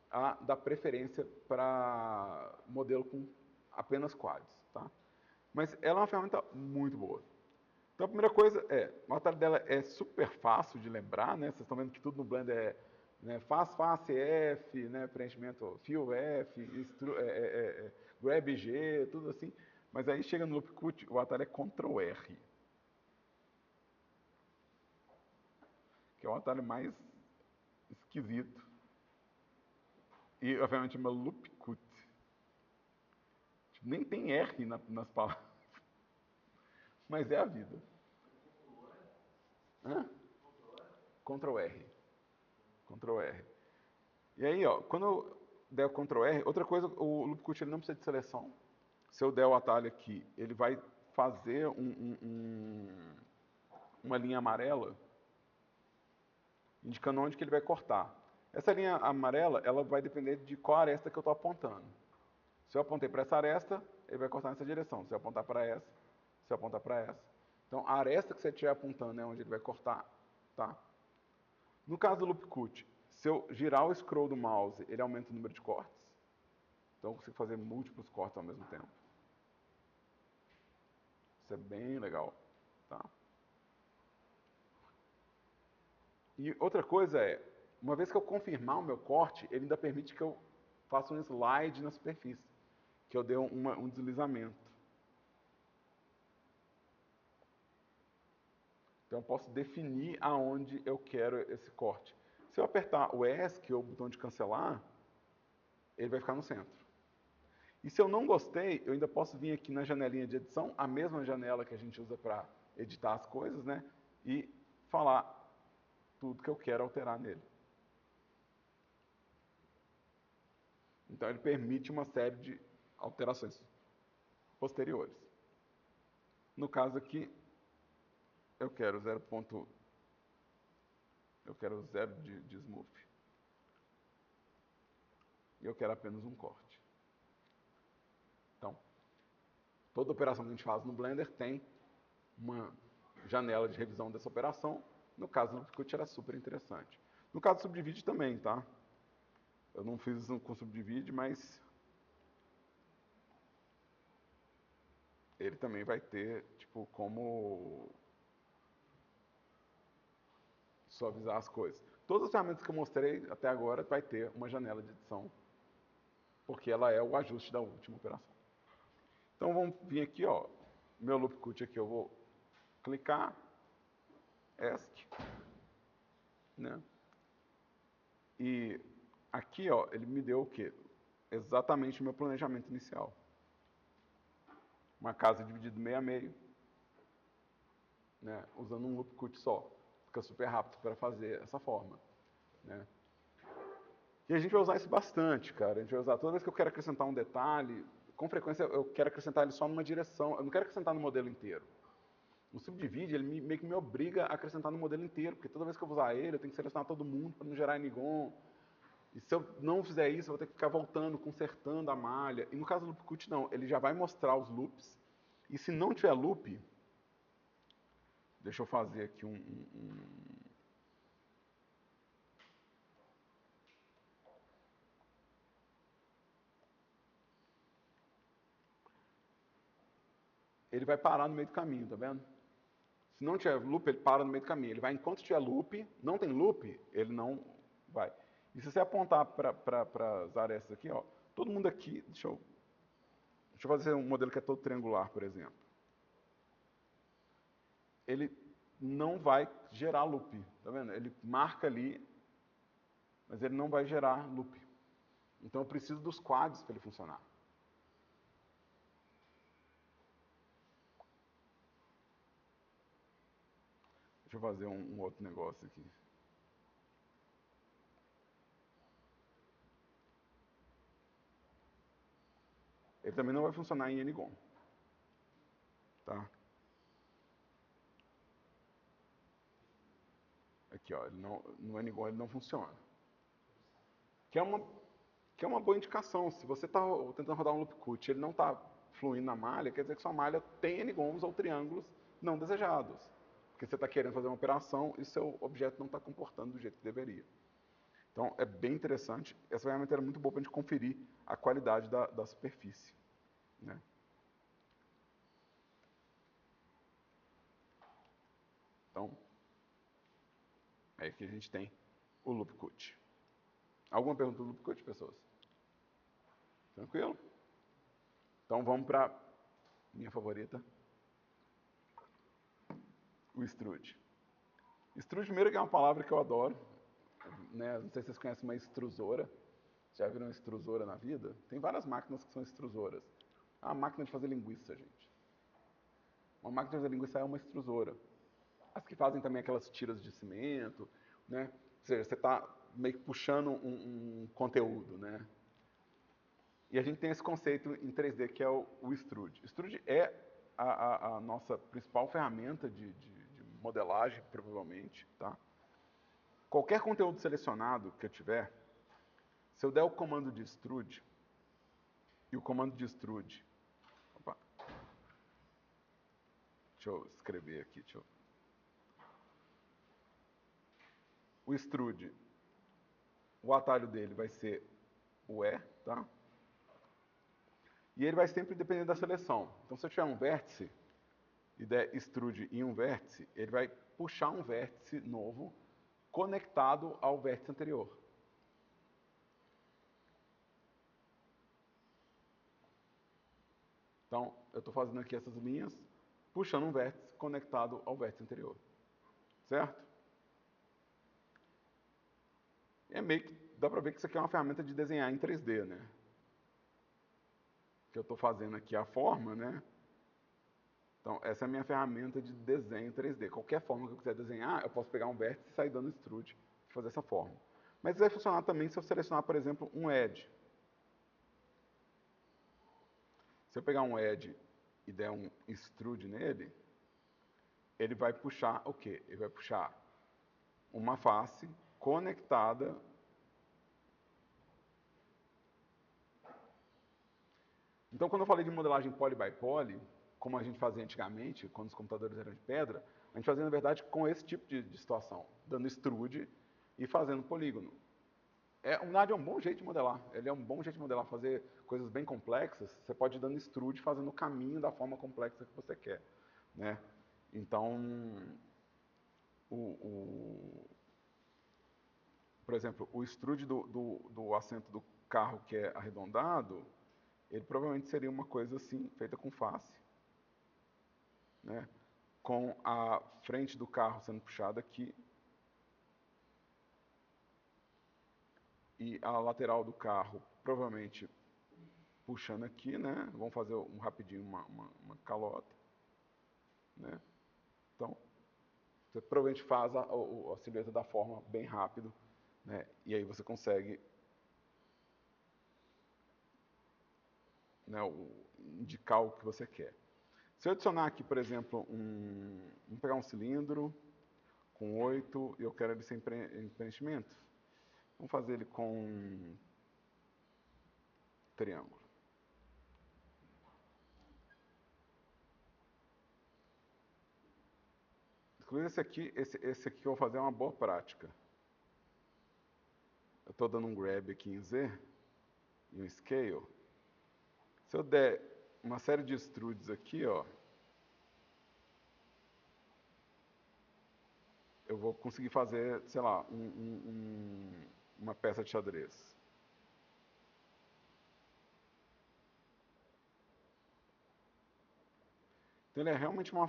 a dar preferência para modelo com apenas quads. Tá? Mas ela é uma ferramenta muito boa. Então a primeira coisa o atalho dela é super fácil de lembrar, né? Vocês estão vendo que tudo no Blender é face F, né? Preenchimento fill F, grab G, tudo assim. Mas aí chega no Loopcut, o atalho é Ctrl R. Que é o atalho mais esquisito. E, obviamente, uma loop cut. Nem tem R nas palavras. Mas é a vida. Hã? Ctrl R. Ctrl R. E aí, ó, quando eu der o Ctrl R, outra coisa, o loop cut ele não precisa de seleção. Se eu der o atalho aqui, ele vai fazer uma linha amarela, indicando onde que ele vai cortar. Essa linha amarela, ela vai depender de qual aresta que eu estou apontando. Se eu apontei para essa aresta, ele vai cortar nessa direção. Se eu apontar para essa, se eu apontar para essa. Então, a aresta que você estiver apontando é onde ele vai cortar, tá? No caso do loop cut, se eu girar o scroll do mouse, ele aumenta o número de cortes. Então, eu consigo fazer múltiplos cortes ao mesmo tempo. Isso é bem legal, tá? E outra coisa é, uma vez que eu confirmar o meu corte, ele ainda permite que eu faça um slide na superfície, que eu dê um deslizamento. Então eu posso definir aonde eu quero esse corte. Se eu apertar o ESC, ou o botão de cancelar, ele vai ficar no centro. E se eu não gostei, eu ainda posso vir aqui na janelinha de edição, a mesma janela que a gente usa para editar as coisas, né? E falar tudo que eu quero alterar nele. Então ele permite uma série de alterações posteriores. No caso aqui, eu quero 0. Eu quero 0 de smooth. E eu quero apenas um corte. Então, toda operação que a gente faz no Blender tem uma janela de revisão dessa operação. No caso do Loop Cut era super interessante. No caso do Subdivide também, tá? Eu não fiz isso com Subdivide, mas ele também vai ter, tipo, como suavizar as coisas. Todas as ferramentas que eu mostrei até agora vai ter uma janela de edição, porque ela é o ajuste da última operação. Então vamos vir aqui, ó, meu Loop Cut aqui, eu vou clicar, ESC, né? E aqui, ó, ele me deu o quê? Exatamente o meu planejamento inicial. Uma casa dividida meio a meio, né? Usando um Loop Cut só. Fica super rápido para fazer essa forma, né? E a gente vai usar isso bastante, cara. A gente vai usar toda vez que eu quero acrescentar um detalhe, com frequência eu quero acrescentar ele só numa direção. Eu não quero acrescentar no modelo inteiro. O Subdivide, ele meio que me obriga a acrescentar no modelo inteiro, porque toda vez que eu vou usar ele, eu tenho que selecionar todo mundo para não gerar Nigon. E se eu não fizer isso, eu vou ter que ficar voltando, consertando a malha. E no caso do Loop Cut, não. Ele já vai mostrar os loops. E se não tiver loop, deixa eu fazer aqui ele vai parar no meio do caminho, tá vendo? Se não tiver loop, ele para no meio do caminho. Ele vai enquanto tiver loop. Não tem loop, ele não vai. E se você apontar para as arestas aqui, ó, todo mundo aqui, deixa eu fazer um modelo que é todo triangular, por exemplo. Ele não vai gerar loop, tá vendo? Ele marca ali, mas ele não vai gerar loop. Então eu preciso dos quadros para ele funcionar. Deixa eu fazer um outro negócio aqui. Ele também não vai funcionar em Ngon. Tá? Aqui, ó, no Ngon ele não funciona. Que é uma boa indicação. Se você está tentando rodar um loop cut e ele não está fluindo na malha, quer dizer que sua malha tem Ngons ou triângulos não desejados. Porque você está querendo fazer uma operação e seu objeto não está comportando do jeito que deveria. Então, é bem interessante. Essa ferramenta era muito boa para a gente conferir a qualidade da superfície, né? Então, é que a gente tem o Loop Cut. Alguma pergunta do Loop Cut, pessoas? Tranquilo? Então, vamos para minha favorita, o Extrude. Extrude, primeiro, que é uma palavra que eu adoro. né? Não sei se vocês conhecem uma extrusora. Já viram uma extrusora na vida? Tem várias máquinas que são extrusoras. A máquina de fazer linguiça, gente. Uma máquina de fazer linguiça é uma extrusora. As que fazem também aquelas tiras de cimento, né? Ou seja, você está meio que puxando um conteúdo, né? E a gente tem esse conceito em 3D que é o extrude. Extrude é a nossa principal ferramenta de modelagem, provavelmente, tá? Qualquer conteúdo selecionado que eu tiver, se eu der o comando de extrude, e o comando de extrude... Opa. Deixa eu escrever aqui, O extrude, o atalho dele vai ser o E, tá? E ele vai sempre depender da seleção. Então, se eu tiver um vértice e der extrude em um vértice, ele vai puxar um vértice novo conectado ao vértice anterior. Então, eu estou fazendo aqui essas linhas, puxando um vértice conectado ao vértice anterior. Certo? É meio que, dá para ver que isso aqui é uma ferramenta de desenhar em 3D, né? Que eu estou fazendo aqui a forma, né? Então, essa é a minha ferramenta de desenho 3D. Qualquer forma que eu quiser desenhar, eu posso pegar um vértice e sair dando extrude e fazer essa forma. Mas isso vai funcionar também se eu selecionar, por exemplo, um edge. Se eu pegar um edge e der um extrude nele, ele vai puxar o quê? Ele vai puxar uma face conectada. Então, quando eu falei de modelagem poly by poly, como a gente fazia antigamente, quando os computadores eram de pedra, a gente fazia, na verdade, com esse tipo de situação, dando extrude e fazendo polígono. Na verdade, é um bom jeito de modelar. Ele é um bom jeito de modelar, fazer coisas bem complexas. Você pode ir dando extrude, fazendo o caminho da forma complexa que você quer, né? Então, por exemplo, o extrude do assento do carro que é arredondado, ele provavelmente seria uma coisa assim, feita com face, né? Com a frente do carro sendo puxada aqui e a lateral do carro provavelmente puxando aqui, né? Vamos fazer rapidinho uma calota, né? Então, você provavelmente faz a silhueta da forma bem rápido, né? E aí você consegue, né, indicar o que você quer. Se eu adicionar aqui, por exemplo, vamos pegar um cilindro com 8 e eu quero ele sem preenchimento. Vamos fazer ele com triângulo. Inclusive esse aqui que eu vou fazer é uma boa prática. Eu estou dando um grab aqui em Z e um scale. Se eu der uma série de extrudes aqui, ó, eu vou conseguir fazer, sei lá, uma peça de xadrez. Então ele é realmente uma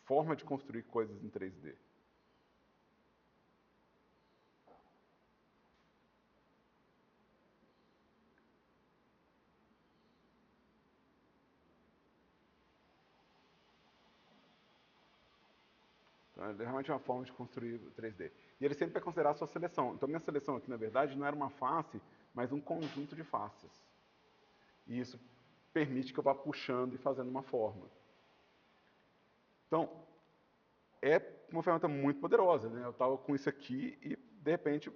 forma de construir coisas em 3D. Então, ele é realmente uma forma de construir 3D. E ele sempre vai considerar a sua seleção. Então, minha seleção aqui, na verdade, não era uma face, mas um conjunto de faces. E isso permite que eu vá puxando e fazendo uma forma. Então, é uma ferramenta muito poderosa, né? Eu estava com isso aqui e, de repente,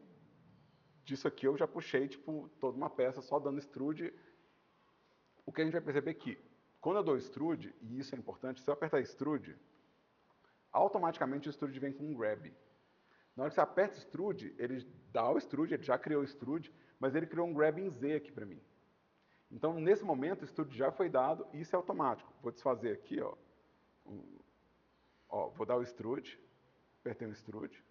disso aqui eu já puxei, tipo, toda uma peça só dando extrude. O que a gente vai perceber é que, quando eu dou extrude, e isso é importante, se eu apertar extrude, automaticamente o extrude vem com um grab. Na hora que você aperta extrude, ele dá o extrude, ele já criou o extrude, mas ele criou um grab em Z aqui para mim. Então, nesse momento, o extrude já foi dado e isso é automático. Vou desfazer aqui, ó. Vou dar o extrude, apertei o extrude,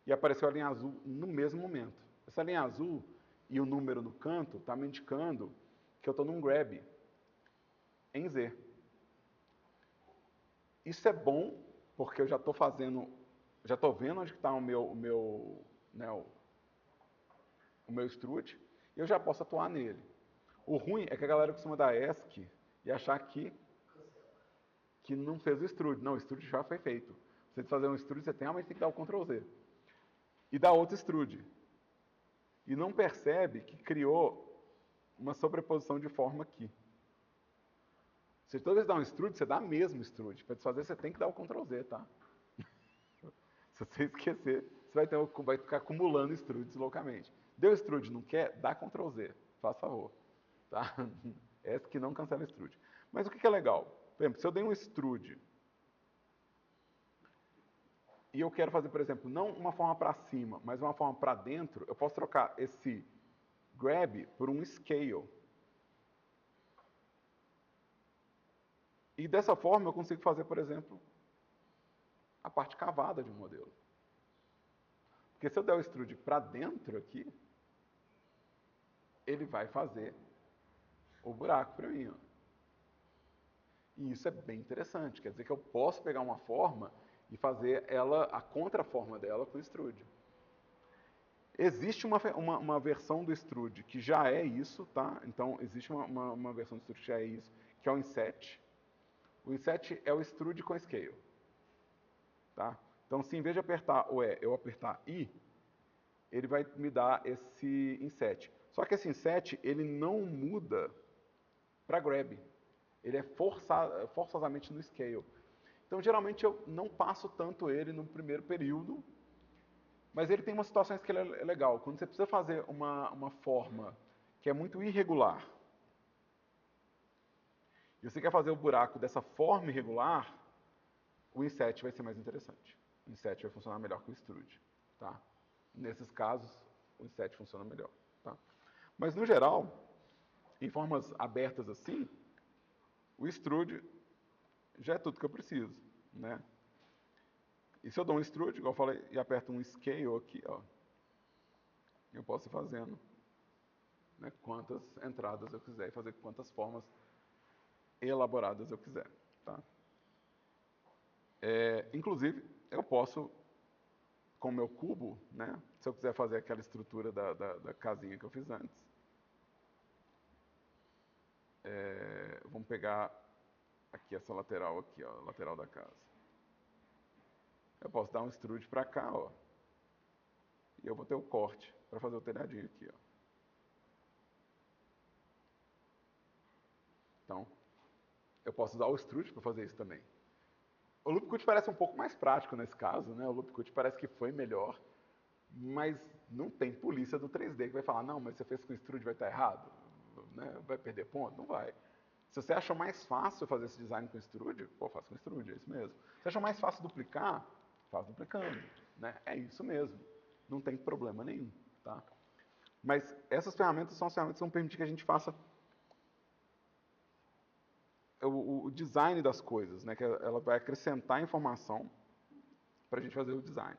e apareceu a linha azul no mesmo momento. Essa linha azul e o número no canto está me indicando que eu estou num grab em Z. Isso é bom, porque eu já estou fazendo já estou vendo onde está né, o meu extrude, e eu já posso atuar nele. O ruim é que a galera costuma dar ESC e achar que não fez o extrude. Não, o extrude já foi feito. Você fazer um extrude, você realmente tem que dar o Ctrl Z. E dar outro extrude. E não percebe que criou uma sobreposição de forma aqui. Se toda vez dá um extrude, você dá mesmo extrude. Para desfazer, você tem que dar o Ctrl Z, tá? Se você esquecer, você vai ficar acumulando extrudes loucamente. Deu extrude, não quer? Dá Ctrl Z. Faz favor. Tá? Essa que não cancela extrude. Mas o que é legal? Por exemplo, se eu dei um extrude e eu quero fazer, por exemplo, não uma forma para cima, mas uma forma para dentro, eu posso trocar esse grab por um scale. E dessa forma eu consigo fazer, por exemplo, a parte cavada de um modelo. Porque se eu der o extrude para dentro aqui, ele vai fazer o buraco para mim. Ó. E isso é bem interessante. Quer dizer que eu posso pegar uma forma e fazer ela, a contraforma dela com o extrude. Existe uma versão do extrude que já é isso, tá? Então, existe uma versão do extrude que já é isso, que é o inset. O inset é o extrude com scale. Tá? Então, se em vez de apertar o E, eu apertar I, ele vai me dar esse inset. Só que esse inset, ele não muda para grab. Ele é forçosamente no scale. Então, geralmente, eu não passo tanto ele no primeiro período, mas ele tem umas situações que ele é legal. Quando você precisa fazer uma forma que é muito irregular, e você quer fazer o buraco dessa forma irregular, o inset vai ser mais interessante. O inset vai funcionar melhor que o extrude. Tá? Nesses casos, o inset funciona melhor. Tá? Mas, no geral, em formas abertas assim, o extrude já é tudo que eu preciso. Né? E se eu dou um extrude, igual eu falei, e aperto um scale aqui, ó, eu posso ir fazendo, né, quantas entradas eu quiser e fazer quantas formas elaboradas eu quiser. Tá? Inclusive, eu posso, com o meu cubo, né, se eu quiser fazer aquela estrutura da casinha que eu fiz antes, vamos pegar aqui essa lateral aqui, ó, lateral da casa. Eu posso dar um extrude para cá, ó, e eu vou ter o corte para fazer o telhadinho aqui, ó. Então, eu posso usar o extrude para fazer isso também. O loop cut parece um pouco mais prático nesse caso, né? O loop cut parece que foi melhor, mas não tem polícia do 3D que vai falar, não, mas você fez com extrude, vai estar errado, né? Vai perder ponto? Não vai. Se você achou mais fácil fazer esse design com extrude, pô, faça com extrude, é isso mesmo. Se achou mais fácil duplicar, faz duplicando, né? É isso mesmo. Não tem problema nenhum, tá? Mas essas ferramentas são as ferramentas que vão permitir que a gente faça o design das coisas, né? Que ela vai acrescentar informação para a gente fazer o design.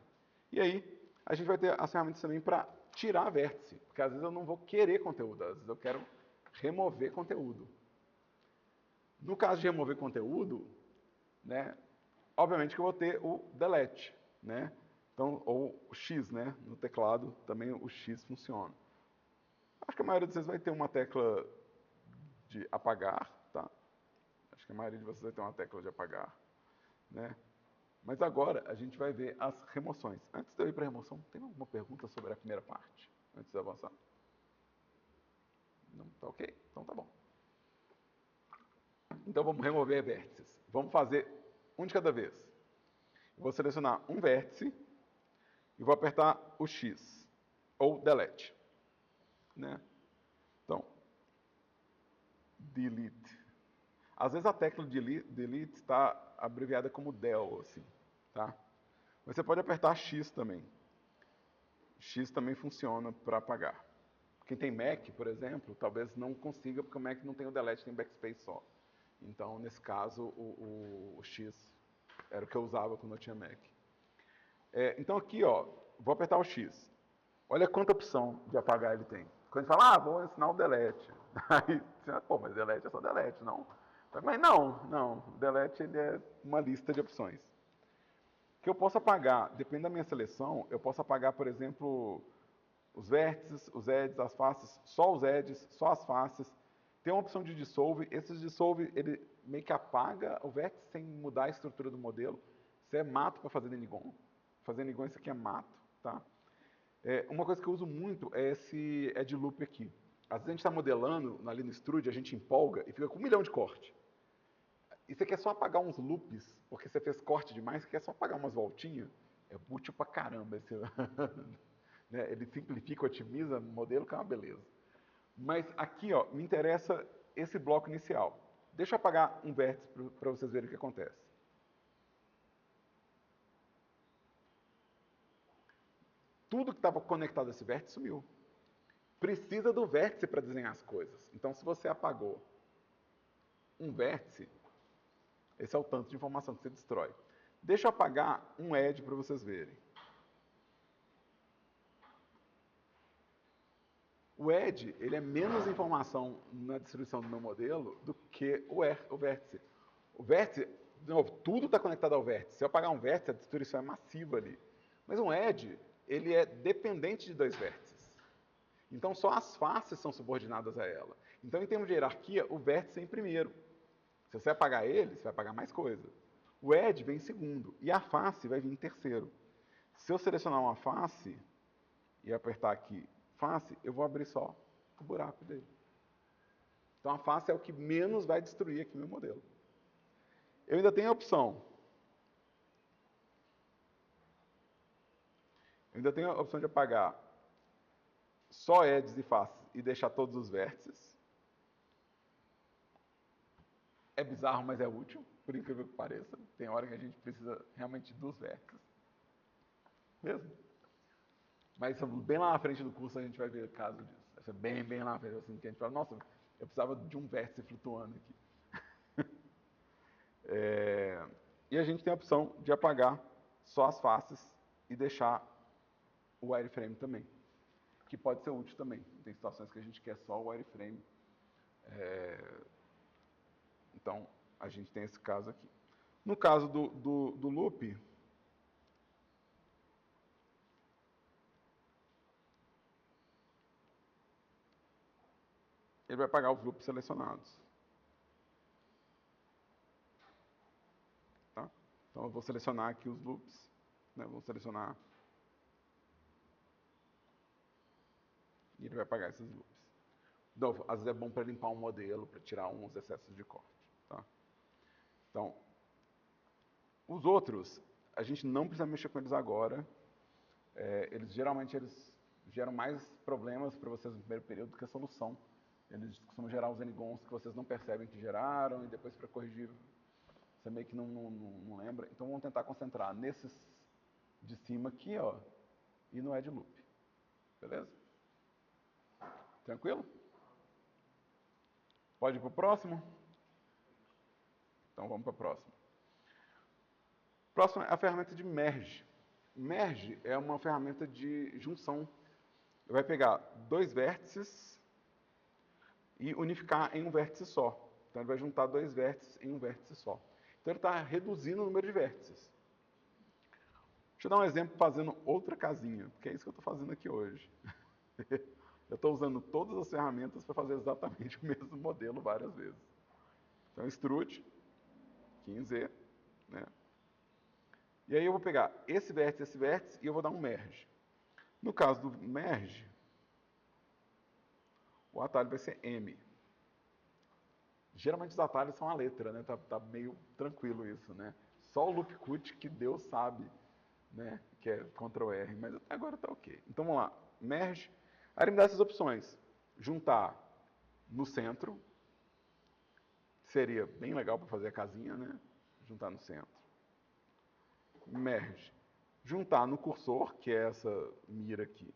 E aí, a gente vai ter as ferramentas também para tirar vértice, porque às vezes eu não vou querer conteúdo, às vezes eu quero remover conteúdo. No caso de remover conteúdo, né, obviamente que eu vou ter o delete, né? Então, ou o X, né? No teclado também o X funciona. Acho que a maioria de vocês vai ter uma tecla de apagar, tá? Acho que a maioria de vocês vai ter uma tecla de apagar, né? Mas agora a gente vai ver as remoções. Antes de eu ir para a remoção, tem alguma pergunta sobre a primeira parte? Antes de avançar? Não, tá ok? Então tá bom. Então vamos remover vértices. Vamos fazer um de cada vez. Eu vou selecionar um vértice e vou apertar o X, ou delete. Né? Então, delete. Às vezes a tecla delete está abreviada como del, assim, tá? Mas você pode apertar X também. X também funciona para apagar. Quem tem Mac, por exemplo, talvez não consiga, porque o Mac não tem o delete, tem backspace só. Então, nesse caso, o X era o que eu usava quando eu tinha Mac. Então aqui, ó, vou apertar o X. Olha quanta opção de apagar ele tem. Quando a gente fala, vou ensinar o delete. Aí, pô, mas delete é só delete, não? Mas não, delete ele é uma lista de opções. que eu posso apagar, depende da minha seleção, eu posso apagar, por exemplo, os vértices, os edges, as faces, só os edges, só as faces. Tem uma opção de dissolve, esse dissolve, ele meio que apaga o vértice sem mudar a estrutura do modelo. Isso é mato para fazer Denigon. Fazer Denigon, isso aqui é mato, tá? Uma coisa que eu uso muito é esse edge loop aqui. Às vezes a gente está modelando ali no Extrude, a gente empolga e fica com 1 milhão de corte. E você quer só apagar uns loops, porque você fez corte demais, você quer só apagar umas voltinhas. É útil pra caramba esse... né? Ele simplifica, otimiza o modelo, que é uma beleza. Mas aqui, ó, me interessa esse bloco inicial. Deixa eu apagar um vértice para vocês verem o que acontece. Tudo que estava conectado a esse vértice sumiu. Precisa do vértice para desenhar as coisas. Então, se você apagou um vértice, esse é o tanto de informação que você destrói. Deixa eu apagar um edge para vocês verem. O edge, ele é menos informação na distribuição do meu modelo do que o vértice. O vértice, de novo, tudo está conectado ao vértice. Se eu apagar um vértice, a destruição é massiva ali. Mas um edge, ele é dependente de 2 vértices. Então, só as faces são subordinadas a ela. Então, em termos de hierarquia, o vértice é em primeiro. Se você apagar ele, você vai apagar mais coisa. O edge vem em segundo e a face vai vir em terceiro. Se eu selecionar uma face e apertar aqui face, eu vou abrir só o buraco dele. Então a face é o que menos vai destruir aqui meu modelo. Eu ainda tenho a opção. De apagar só edges e faces e deixar todos os vértices. É bizarro, mas é útil, por incrível que pareça. Tem hora que a gente precisa realmente dos vértices. Mesmo? Mas bem lá na frente do curso a gente vai ver o caso disso. Vai ser bem lá na frente, assim, que a gente fala, nossa, eu precisava de um vértice flutuando aqui. E a gente tem a opção de apagar só as faces e deixar o wireframe também, que pode ser útil também. Tem situações que a gente quer só o wireframe. Então, a gente tem esse caso aqui. No caso do loop, ele vai apagar os loops selecionados. Tá? Então, eu vou selecionar aqui os loops. Né? Vou selecionar. E ele vai apagar esses loops. De novo, às vezes é bom para limpar um modelo, para tirar uns excessos de corte. Tá? Então, os outros, a gente não precisa mexer com eles agora. Geralmente eles geram mais problemas para vocês no primeiro período do que a solução. Eles costumam gerar os N-gons que vocês não percebem que geraram, e depois para corrigir, você meio que não lembra. Então vamos tentar concentrar nesses de cima aqui, ó, e no edge loop. Beleza? Tranquilo? Pode ir para o próximo? Então vamos para o próximo. Próximo é a ferramenta de merge. Merge é uma ferramenta de junção. Ele vai pegar 2 vértices e unificar em um vértice só. Então ele vai juntar 2 vértices em um vértice só. Então ele está reduzindo o número de vértices. Deixa eu dar um exemplo fazendo outra casinha, porque é isso que eu estou fazendo aqui hoje. Eu estou usando todas as ferramentas para fazer exatamente o mesmo modelo várias vezes. Então extrude, 15Z, né? E aí eu vou pegar esse vértice e eu vou dar um merge. No caso do merge, o atalho vai ser M. Geralmente os atalhos são a letra, né? Tá meio tranquilo isso, né? Só o loop cut que Deus sabe, né? Que é Ctrl R, mas até agora tá ok. Então vamos lá, merge. Aí ele me dá essas opções. Juntar no centro. Seria bem legal para fazer a casinha, né? Juntar no centro. Merge. Juntar no cursor, que é essa mira aqui.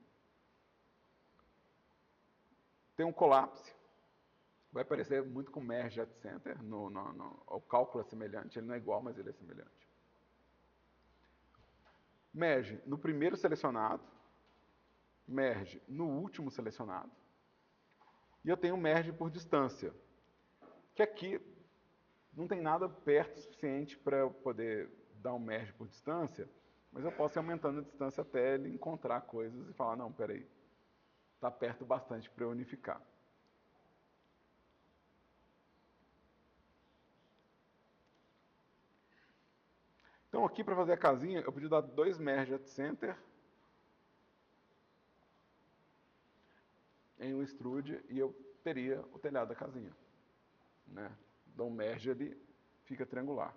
Tem um collapse. Vai parecer muito com merge at center. O cálculo é semelhante. Ele não é igual, mas ele é semelhante. Merge no primeiro selecionado. Merge no último selecionado. E eu tenho merge por distância. Que aqui não tem nada perto o suficiente para eu poder dar um merge por distância, mas eu posso ir aumentando a distância até ele encontrar coisas e falar, não, peraí, está perto bastante para eu unificar. Então aqui para fazer a casinha, eu podia dar 2 merge at center em um extrude e eu teria o telhado da casinha. Né? Dou um merge ali, fica triangular.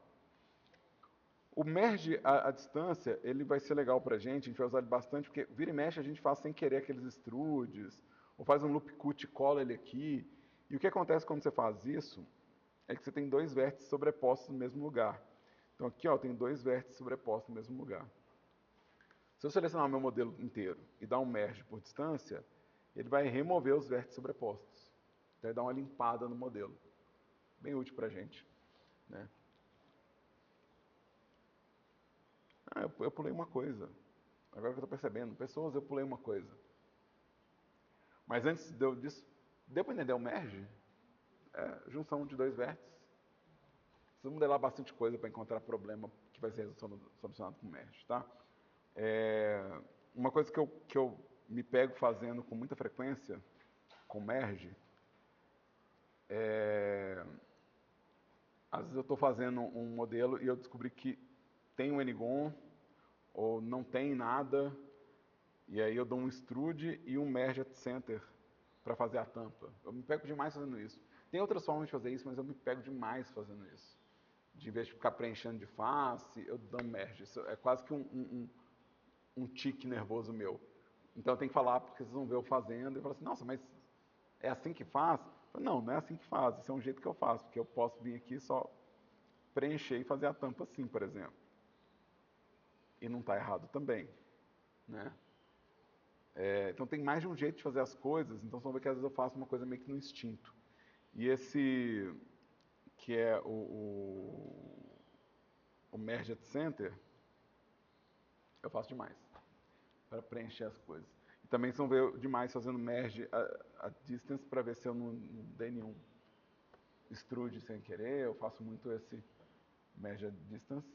O merge à distância, ele vai ser legal pra gente, a gente vai usar ele bastante, porque vira e mexe a gente faz sem querer aqueles extrudes, ou faz um loop cut e cola ele aqui. E o que acontece quando você faz isso, é que você tem 2 vértices sobrepostos no mesmo lugar. Então aqui, ó, tem 2 vértices sobrepostos no mesmo lugar. Se eu selecionar o meu modelo inteiro e dar um merge por distância, ele vai remover os vértices sobrepostos. Então ele dá uma limpada no modelo. Bem útil pra gente. Né? Ah, eu pulei uma coisa. Agora que eu estou percebendo. Pessoas, eu pulei uma coisa. Mas antes disso, deu para entender o merge? É junção de 2 vértices. Vocês vão modelar bastante coisa para encontrar problema que vai ser solucionado com merge, tá? Uma coisa que eu me pego fazendo com muita frequência, com merge, às vezes eu estou fazendo um modelo e eu descobri que tem um N-gon, ou não tem nada, e aí eu dou um extrude e um merge at center para fazer a tampa. Eu me pego demais fazendo isso. Tem outras formas de fazer isso, mas eu me pego demais fazendo isso. De, em vez de ficar preenchendo de face, eu dou um merge. Isso é quase que um tique nervoso meu. Então eu tenho que falar, porque vocês vão ver eu fazendo, e eu falo assim, nossa, mas é assim que faz? Eu falo, não, não é assim que faz, esse é um jeito que eu faço, porque eu posso vir aqui só preencher e fazer a tampa assim, por exemplo. E não está errado também. Né? Então tem mais de um jeito de fazer as coisas, então vocês vão ver que às vezes eu faço uma coisa meio que no instinto. E esse, que é o Merge at Center, eu faço demais, para preencher as coisas. E também vocês vão ver demais fazendo Merge a Distance, para ver se eu não dei nenhum extrude sem querer, eu faço muito esse Merge at Distance.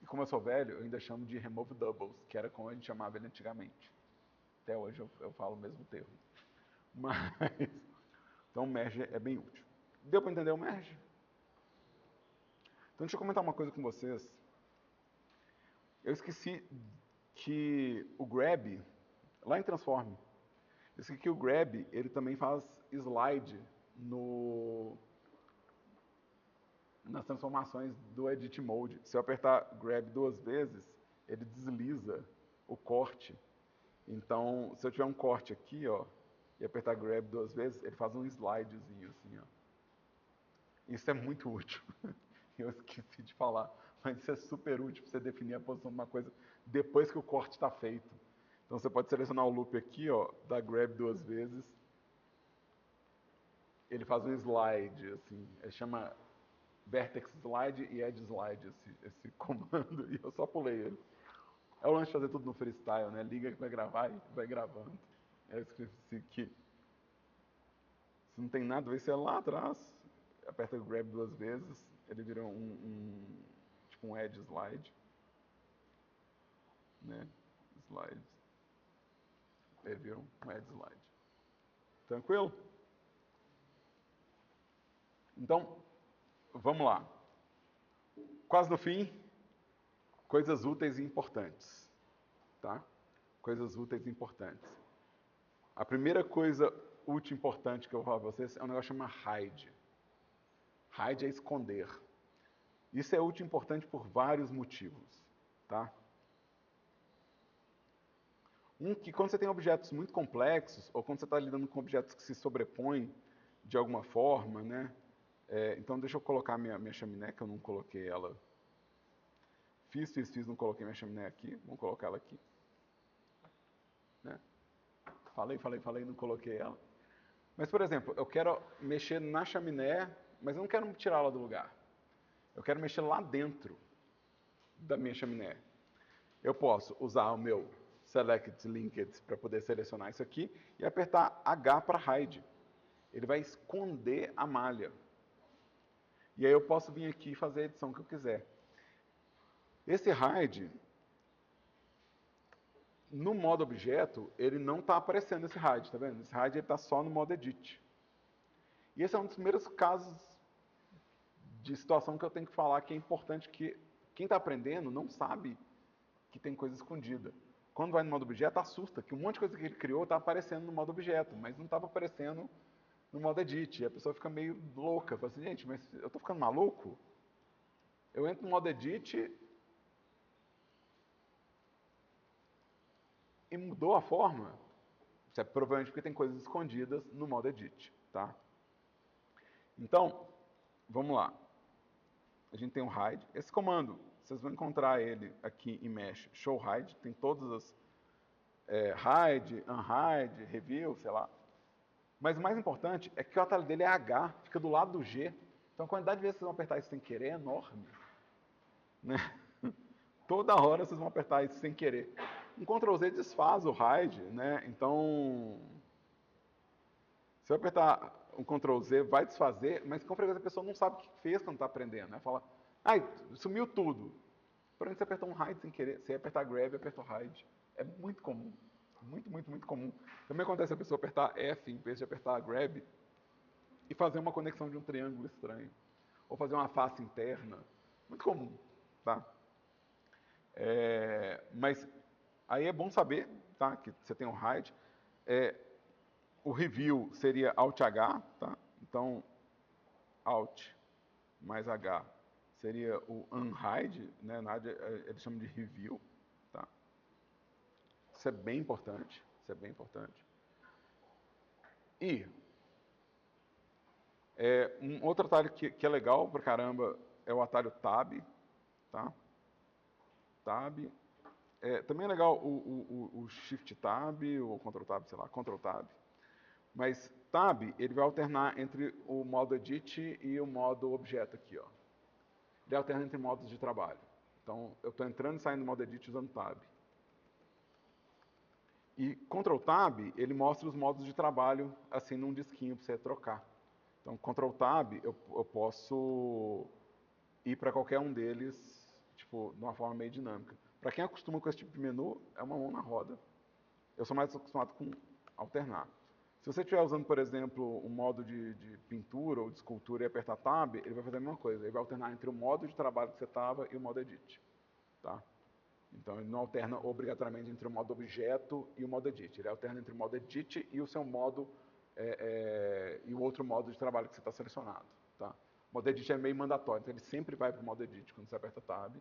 E como eu sou velho, eu ainda chamo de Remove Doubles, que era como a gente chamava ele antigamente. Até hoje eu falo o mesmo termo. Mas, então o merge é bem útil. Deu para entender o merge? Então deixa eu comentar uma coisa com vocês. Eu esqueci que o grab, lá em Transform, eu esqueci que o grab, ele também faz slide nas transformações do Edit Mode. Se eu apertar grab 2 vezes, ele desliza o corte. Então, se eu tiver um corte aqui, ó, e apertar grab 2 vezes, ele faz um slidezinho assim, ó. Isso é muito útil. Eu esqueci de falar, mas isso é super útil para você definir a posição de uma coisa depois que o corte está feito. Então você pode selecionar o loop aqui, ó, dar grab 2 vezes. Ele faz um slide, assim, ele chama vertex slide e edge slide esse comando, e eu só pulei ele. É o lance de fazer tudo no freestyle, né? Liga que vai gravar e vai gravando. Eu esqueci que se não tem nada, vai ser lá atrás. Aperta o grab 2 vezes, ele vira tipo um edge slide. Né? Slides. Ele vira um edge slide. Tranquilo? Então, vamos lá. Quase no fim, coisas úteis e importantes. Tá? Coisas úteis e importantes. A primeira coisa útil e importante que eu vou falar para vocês é um negócio chamado hide. Hide é esconder. Isso é útil e importante por vários motivos. Tá? Que quando você tem objetos muito complexos, ou quando você está lidando com objetos que se sobrepõem de alguma forma, né? Então deixa eu colocar minha chaminé, que eu não coloquei ela. Fiz, não coloquei minha chaminé aqui. Vamos colocar ela aqui. Né? Falei, não coloquei ela. Mas, por exemplo, eu quero mexer na chaminé, mas eu não quero tirá-la do lugar. Eu quero mexer lá dentro da minha chaminé. Eu posso usar o meu Select Linked para poder selecionar isso aqui e apertar H para Hide. Ele vai esconder a malha. E aí eu posso vir aqui e fazer a edição que eu quiser. Esse hide, no modo objeto, ele não está aparecendo esse hide, tá vendo? Esse hide está só no modo edit. E esse é um dos primeiros casos de situação que eu tenho que falar que é importante que quem está aprendendo não sabe que tem coisa escondida. Quando vai no modo objeto, assusta, que um monte de coisa que ele criou está aparecendo no modo objeto, mas não estava aparecendo no modo edit. E a pessoa fica meio louca, fala assim, gente, mas eu estou ficando maluco? Eu entro no modo edit e mudou a forma. Isso é provavelmente porque tem coisas escondidas no modo edit, tá? Então, vamos lá. A gente tem o hide. Esse comando, vocês vão encontrar ele aqui em mesh, show hide, tem todas as hide, unhide, review, sei lá. Mas o mais importante é que o atalho dele é H, fica do lado do G. Então a quantidade de vezes que vocês vão apertar isso sem querer é enorme. Né? Toda hora vocês vão apertar isso sem querer. Um Ctrl Z desfaz o hide, né? Então, se eu apertar um Ctrl Z, vai desfazer, mas com frequência a pessoa não sabe o que fez quando está aprendendo. Né? Fala, ai, sumiu tudo. Por exemplo, você apertou um hide sem querer, você ia apertar grab e apertou hide. É muito comum. Muito, muito, muito comum. Também acontece a pessoa apertar F em vez de apertar grab e fazer uma conexão de um triângulo estranho. Ou fazer uma face interna. Muito comum, tá? Mas aí é bom saber, tá? Que você tem um hide. O review seria Alt H, tá? Então, Alt mais H seria o unhide, né? Eles chamam de review, tá? Isso é bem importante, isso é bem importante. E um outro atalho que é legal pra caramba é o atalho Tab, tá? Tab. Também é legal o Shift Tab, ou Ctrl Tab, sei lá, Ctrl Tab. Mas Tab, ele vai alternar entre o modo Edit e o modo Objeto aqui, ó. Ele alterna entre modos de trabalho. Então, eu estou entrando e saindo do modo Edit usando Tab. E Ctrl Tab, ele mostra os modos de trabalho, assim, num disquinho para você trocar. Então, Ctrl Tab, eu posso ir para qualquer um deles, tipo, de uma forma meio dinâmica. Para quem acostuma com esse tipo de menu, é uma mão na roda. Eu sou mais acostumado com alternar. Se você estiver usando, por exemplo, um modo de pintura ou de escultura e apertar Tab, ele vai fazer a mesma coisa. Ele vai alternar entre o modo de trabalho que você estava e o modo Edit. Tá? Então, ele não alterna obrigatoriamente entre o modo objeto e o modo edit. Ele alterna entre o modo edit e o seu modo e o outro modo de trabalho que você está selecionado. Tá? O modo edit é meio mandatório, então ele sempre vai para o modo edit. Quando você aperta Tab,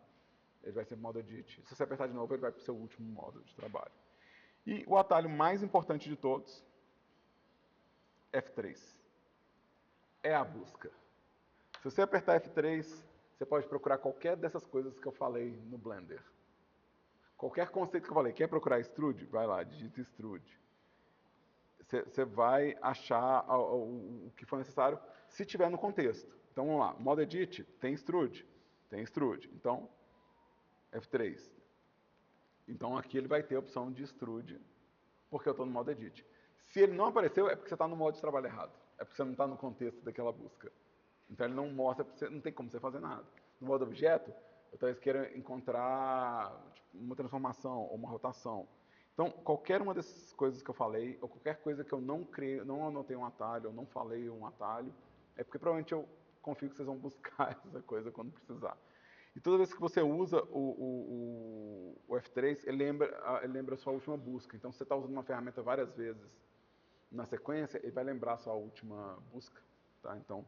ele vai ser para o modo edit. Se você apertar de novo, ele vai para o seu último modo de trabalho. E o atalho mais importante de todos, F3. É a busca. Se você apertar F3, você pode procurar qualquer dessas coisas que eu falei no Blender. Qualquer conceito que eu falei, quer procurar extrude? Vai lá, digita extrude. Você vai achar o que for necessário, se tiver no contexto. Então vamos lá, modo edit, tem extrude. Tem extrude. Então, F3. Então aqui ele vai ter a opção de extrude, porque eu estou no modo edit. Se ele não apareceu, é porque você está no modo de trabalho errado. É porque você não está no contexto daquela busca. Então ele não mostra, não tem como você fazer nada. No modo objeto, eu talvez queira encontrar tipo, uma transformação ou uma rotação. Então, qualquer uma dessas coisas que eu falei, ou qualquer coisa que eu não criei, não anotei um atalho, ou não falei um atalho, é porque provavelmente eu confio que vocês vão buscar essa coisa quando precisar. E toda vez que você usa o F3, ele lembra a sua última busca. Então, se você está usando uma ferramenta várias vezes na sequência, ele vai lembrar a sua última busca. Tá? Então,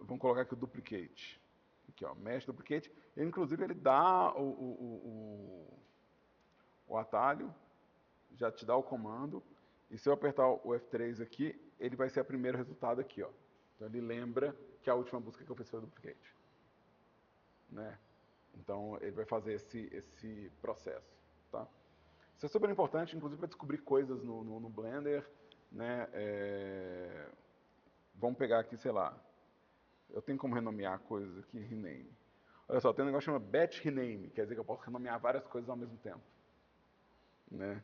vamos colocar aqui o duplicate. Aqui, ó, mesh duplicate. Ele, inclusive, ele dá o atalho, já te dá o comando. E se eu apertar o F3 aqui, ele vai ser o primeiro resultado aqui, ó. Então ele lembra que a última busca que eu fiz foi o duplicate. Né? Então ele vai fazer esse processo. Tá? Isso é super importante, inclusive para descobrir coisas no Blender. Né? Vamos pegar aqui, sei lá. Eu tenho como renomear coisas aqui, rename. Olha só, tem um negócio que chama batch rename, quer dizer que eu posso renomear várias coisas ao mesmo tempo. Né?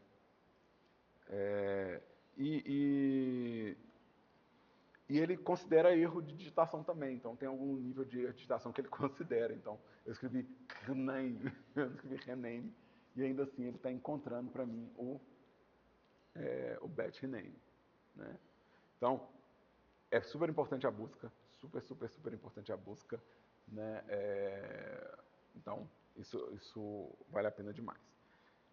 E ele considera erro de digitação também, então tem algum nível de erro de digitação que ele considera. Então, eu escrevi rename, eu escrevi rename, e ainda assim ele está encontrando para mim o batch rename, né? Então, é super importante a busca, super importante a busca, né? Então, isso vale a pena demais.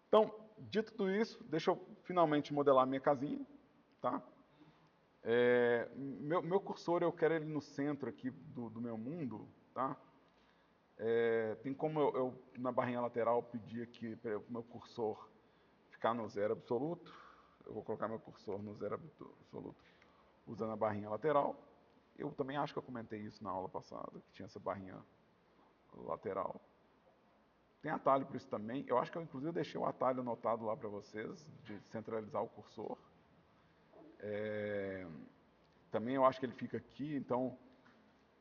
Então, dito tudo isso, deixa eu finalmente modelar minha casinha, tá? Meu cursor, eu quero ele no centro aqui do meu mundo, tá? Tem como eu, na barrinha lateral, pedir aqui para o meu cursor ficar no zero absoluto. Eu vou colocar meu cursor no zero absoluto usando a barrinha lateral. Eu também acho que eu comentei isso na aula passada, que tinha essa barrinha lateral. Tem atalho para isso também. Eu acho que eu, inclusive, deixei o atalho anotado lá para vocês, de centralizar o cursor. Também eu acho que ele fica aqui, então,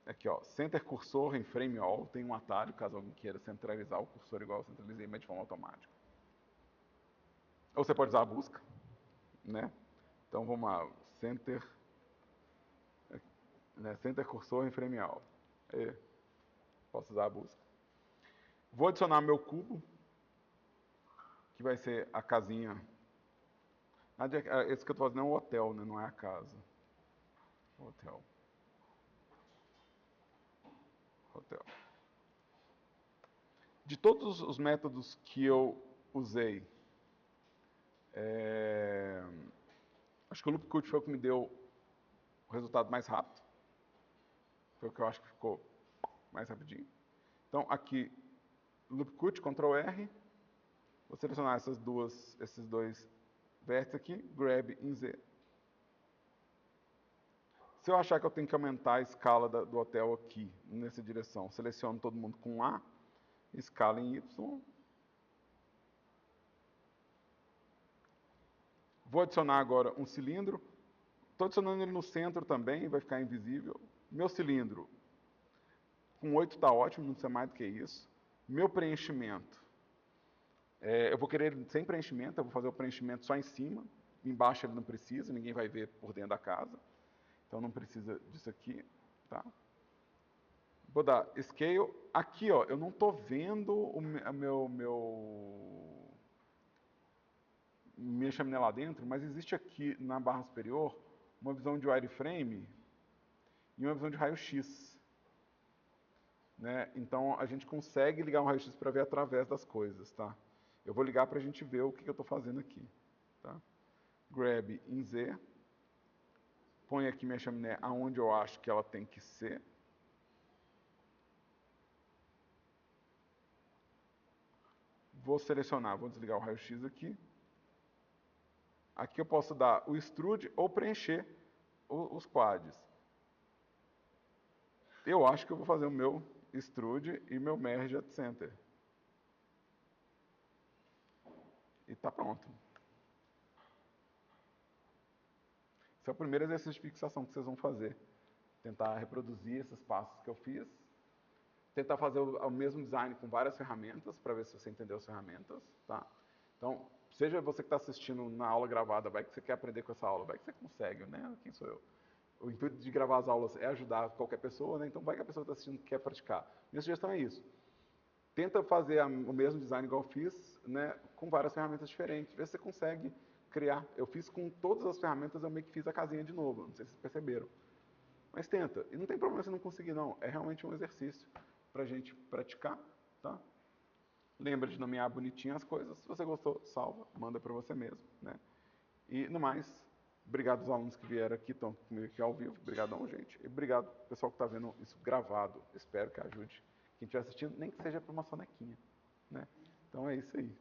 aqui ó, Center Cursor em Frame All, tem um atalho, caso alguém queira centralizar o cursor igual eu centralizei, mas de forma automática. Ou você pode usar a busca, né? Então vamos lá, Center Cursor em Frame All. Posso usar a busca. Vou adicionar meu cubo, que vai ser a casinha. Esse que eu estou fazendo é um hotel, né? Não é a casa. Hotel. De todos os métodos que eu usei, acho que o LoopCut foi o que me deu o resultado mais rápido. Foi o que eu acho que ficou mais rapidinho. Então, aqui, LoopCut, Ctrl R. Vou selecionar esses dois vértices aqui, grab em Z. Se eu achar que eu tenho que aumentar a escala do hotel aqui, nessa direção, seleciono todo mundo com A, escala em Y. Vou adicionar agora um cilindro. Estou adicionando ele no centro também, vai ficar invisível. Meu cilindro, com 8 está ótimo, não precisa mais do que isso. Meu preenchimento, eu vou querer ele sem preenchimento, eu vou fazer o preenchimento só em cima. Embaixo ele não precisa, ninguém vai ver por dentro da casa. Então não precisa disso aqui, tá? Vou dar Scale. Aqui, ó, eu não estou vendo minha chaminé lá dentro, mas existe aqui na barra superior uma visão de wireframe e uma visão de raio-x. Né? Então a gente consegue ligar um raio-x para ver através das coisas, tá? Eu vou ligar para a gente ver o que eu estou fazendo aqui, tá? Grab em Z, põe aqui minha chaminé aonde eu acho que ela tem que ser. Vou selecionar, vou desligar o raio-x aqui. Aqui eu posso dar o extrude ou preencher os quadros. Eu acho que eu vou fazer o meu extrude e meu merge at center. E está pronto. Esse é o primeiro exercício de fixação que vocês vão fazer. Tentar reproduzir esses passos que eu fiz. Tentar fazer o mesmo design com várias ferramentas, para ver se você entendeu as ferramentas. Tá? Então, seja você que está assistindo na aula gravada, vai que você quer aprender com essa aula, vai que você consegue, né? Quem sou eu? O intuito de gravar as aulas é ajudar qualquer pessoa, né? Então vai que a pessoa que está assistindo quer praticar. Minha sugestão é isso. Tenta fazer o mesmo design igual eu fiz, né? Com várias ferramentas diferentes. Vê se você consegue criar. Eu fiz com todas as ferramentas, eu meio que fiz a casinha de novo. Não sei se vocês perceberam. Mas tenta. E não tem problema se não conseguir, não. É realmente um exercício para a gente praticar, tá? Lembra de nomear bonitinho as coisas. Se você gostou, salva, manda para você mesmo, né? E, no mais, obrigado aos alunos que vieram aqui, estão comigo aqui ao vivo. Obrigadão, gente. E obrigado pessoal que está vendo isso gravado. Espero que ajude quem estiver assistindo, nem que seja para uma sonequinha, né? Então é isso aí.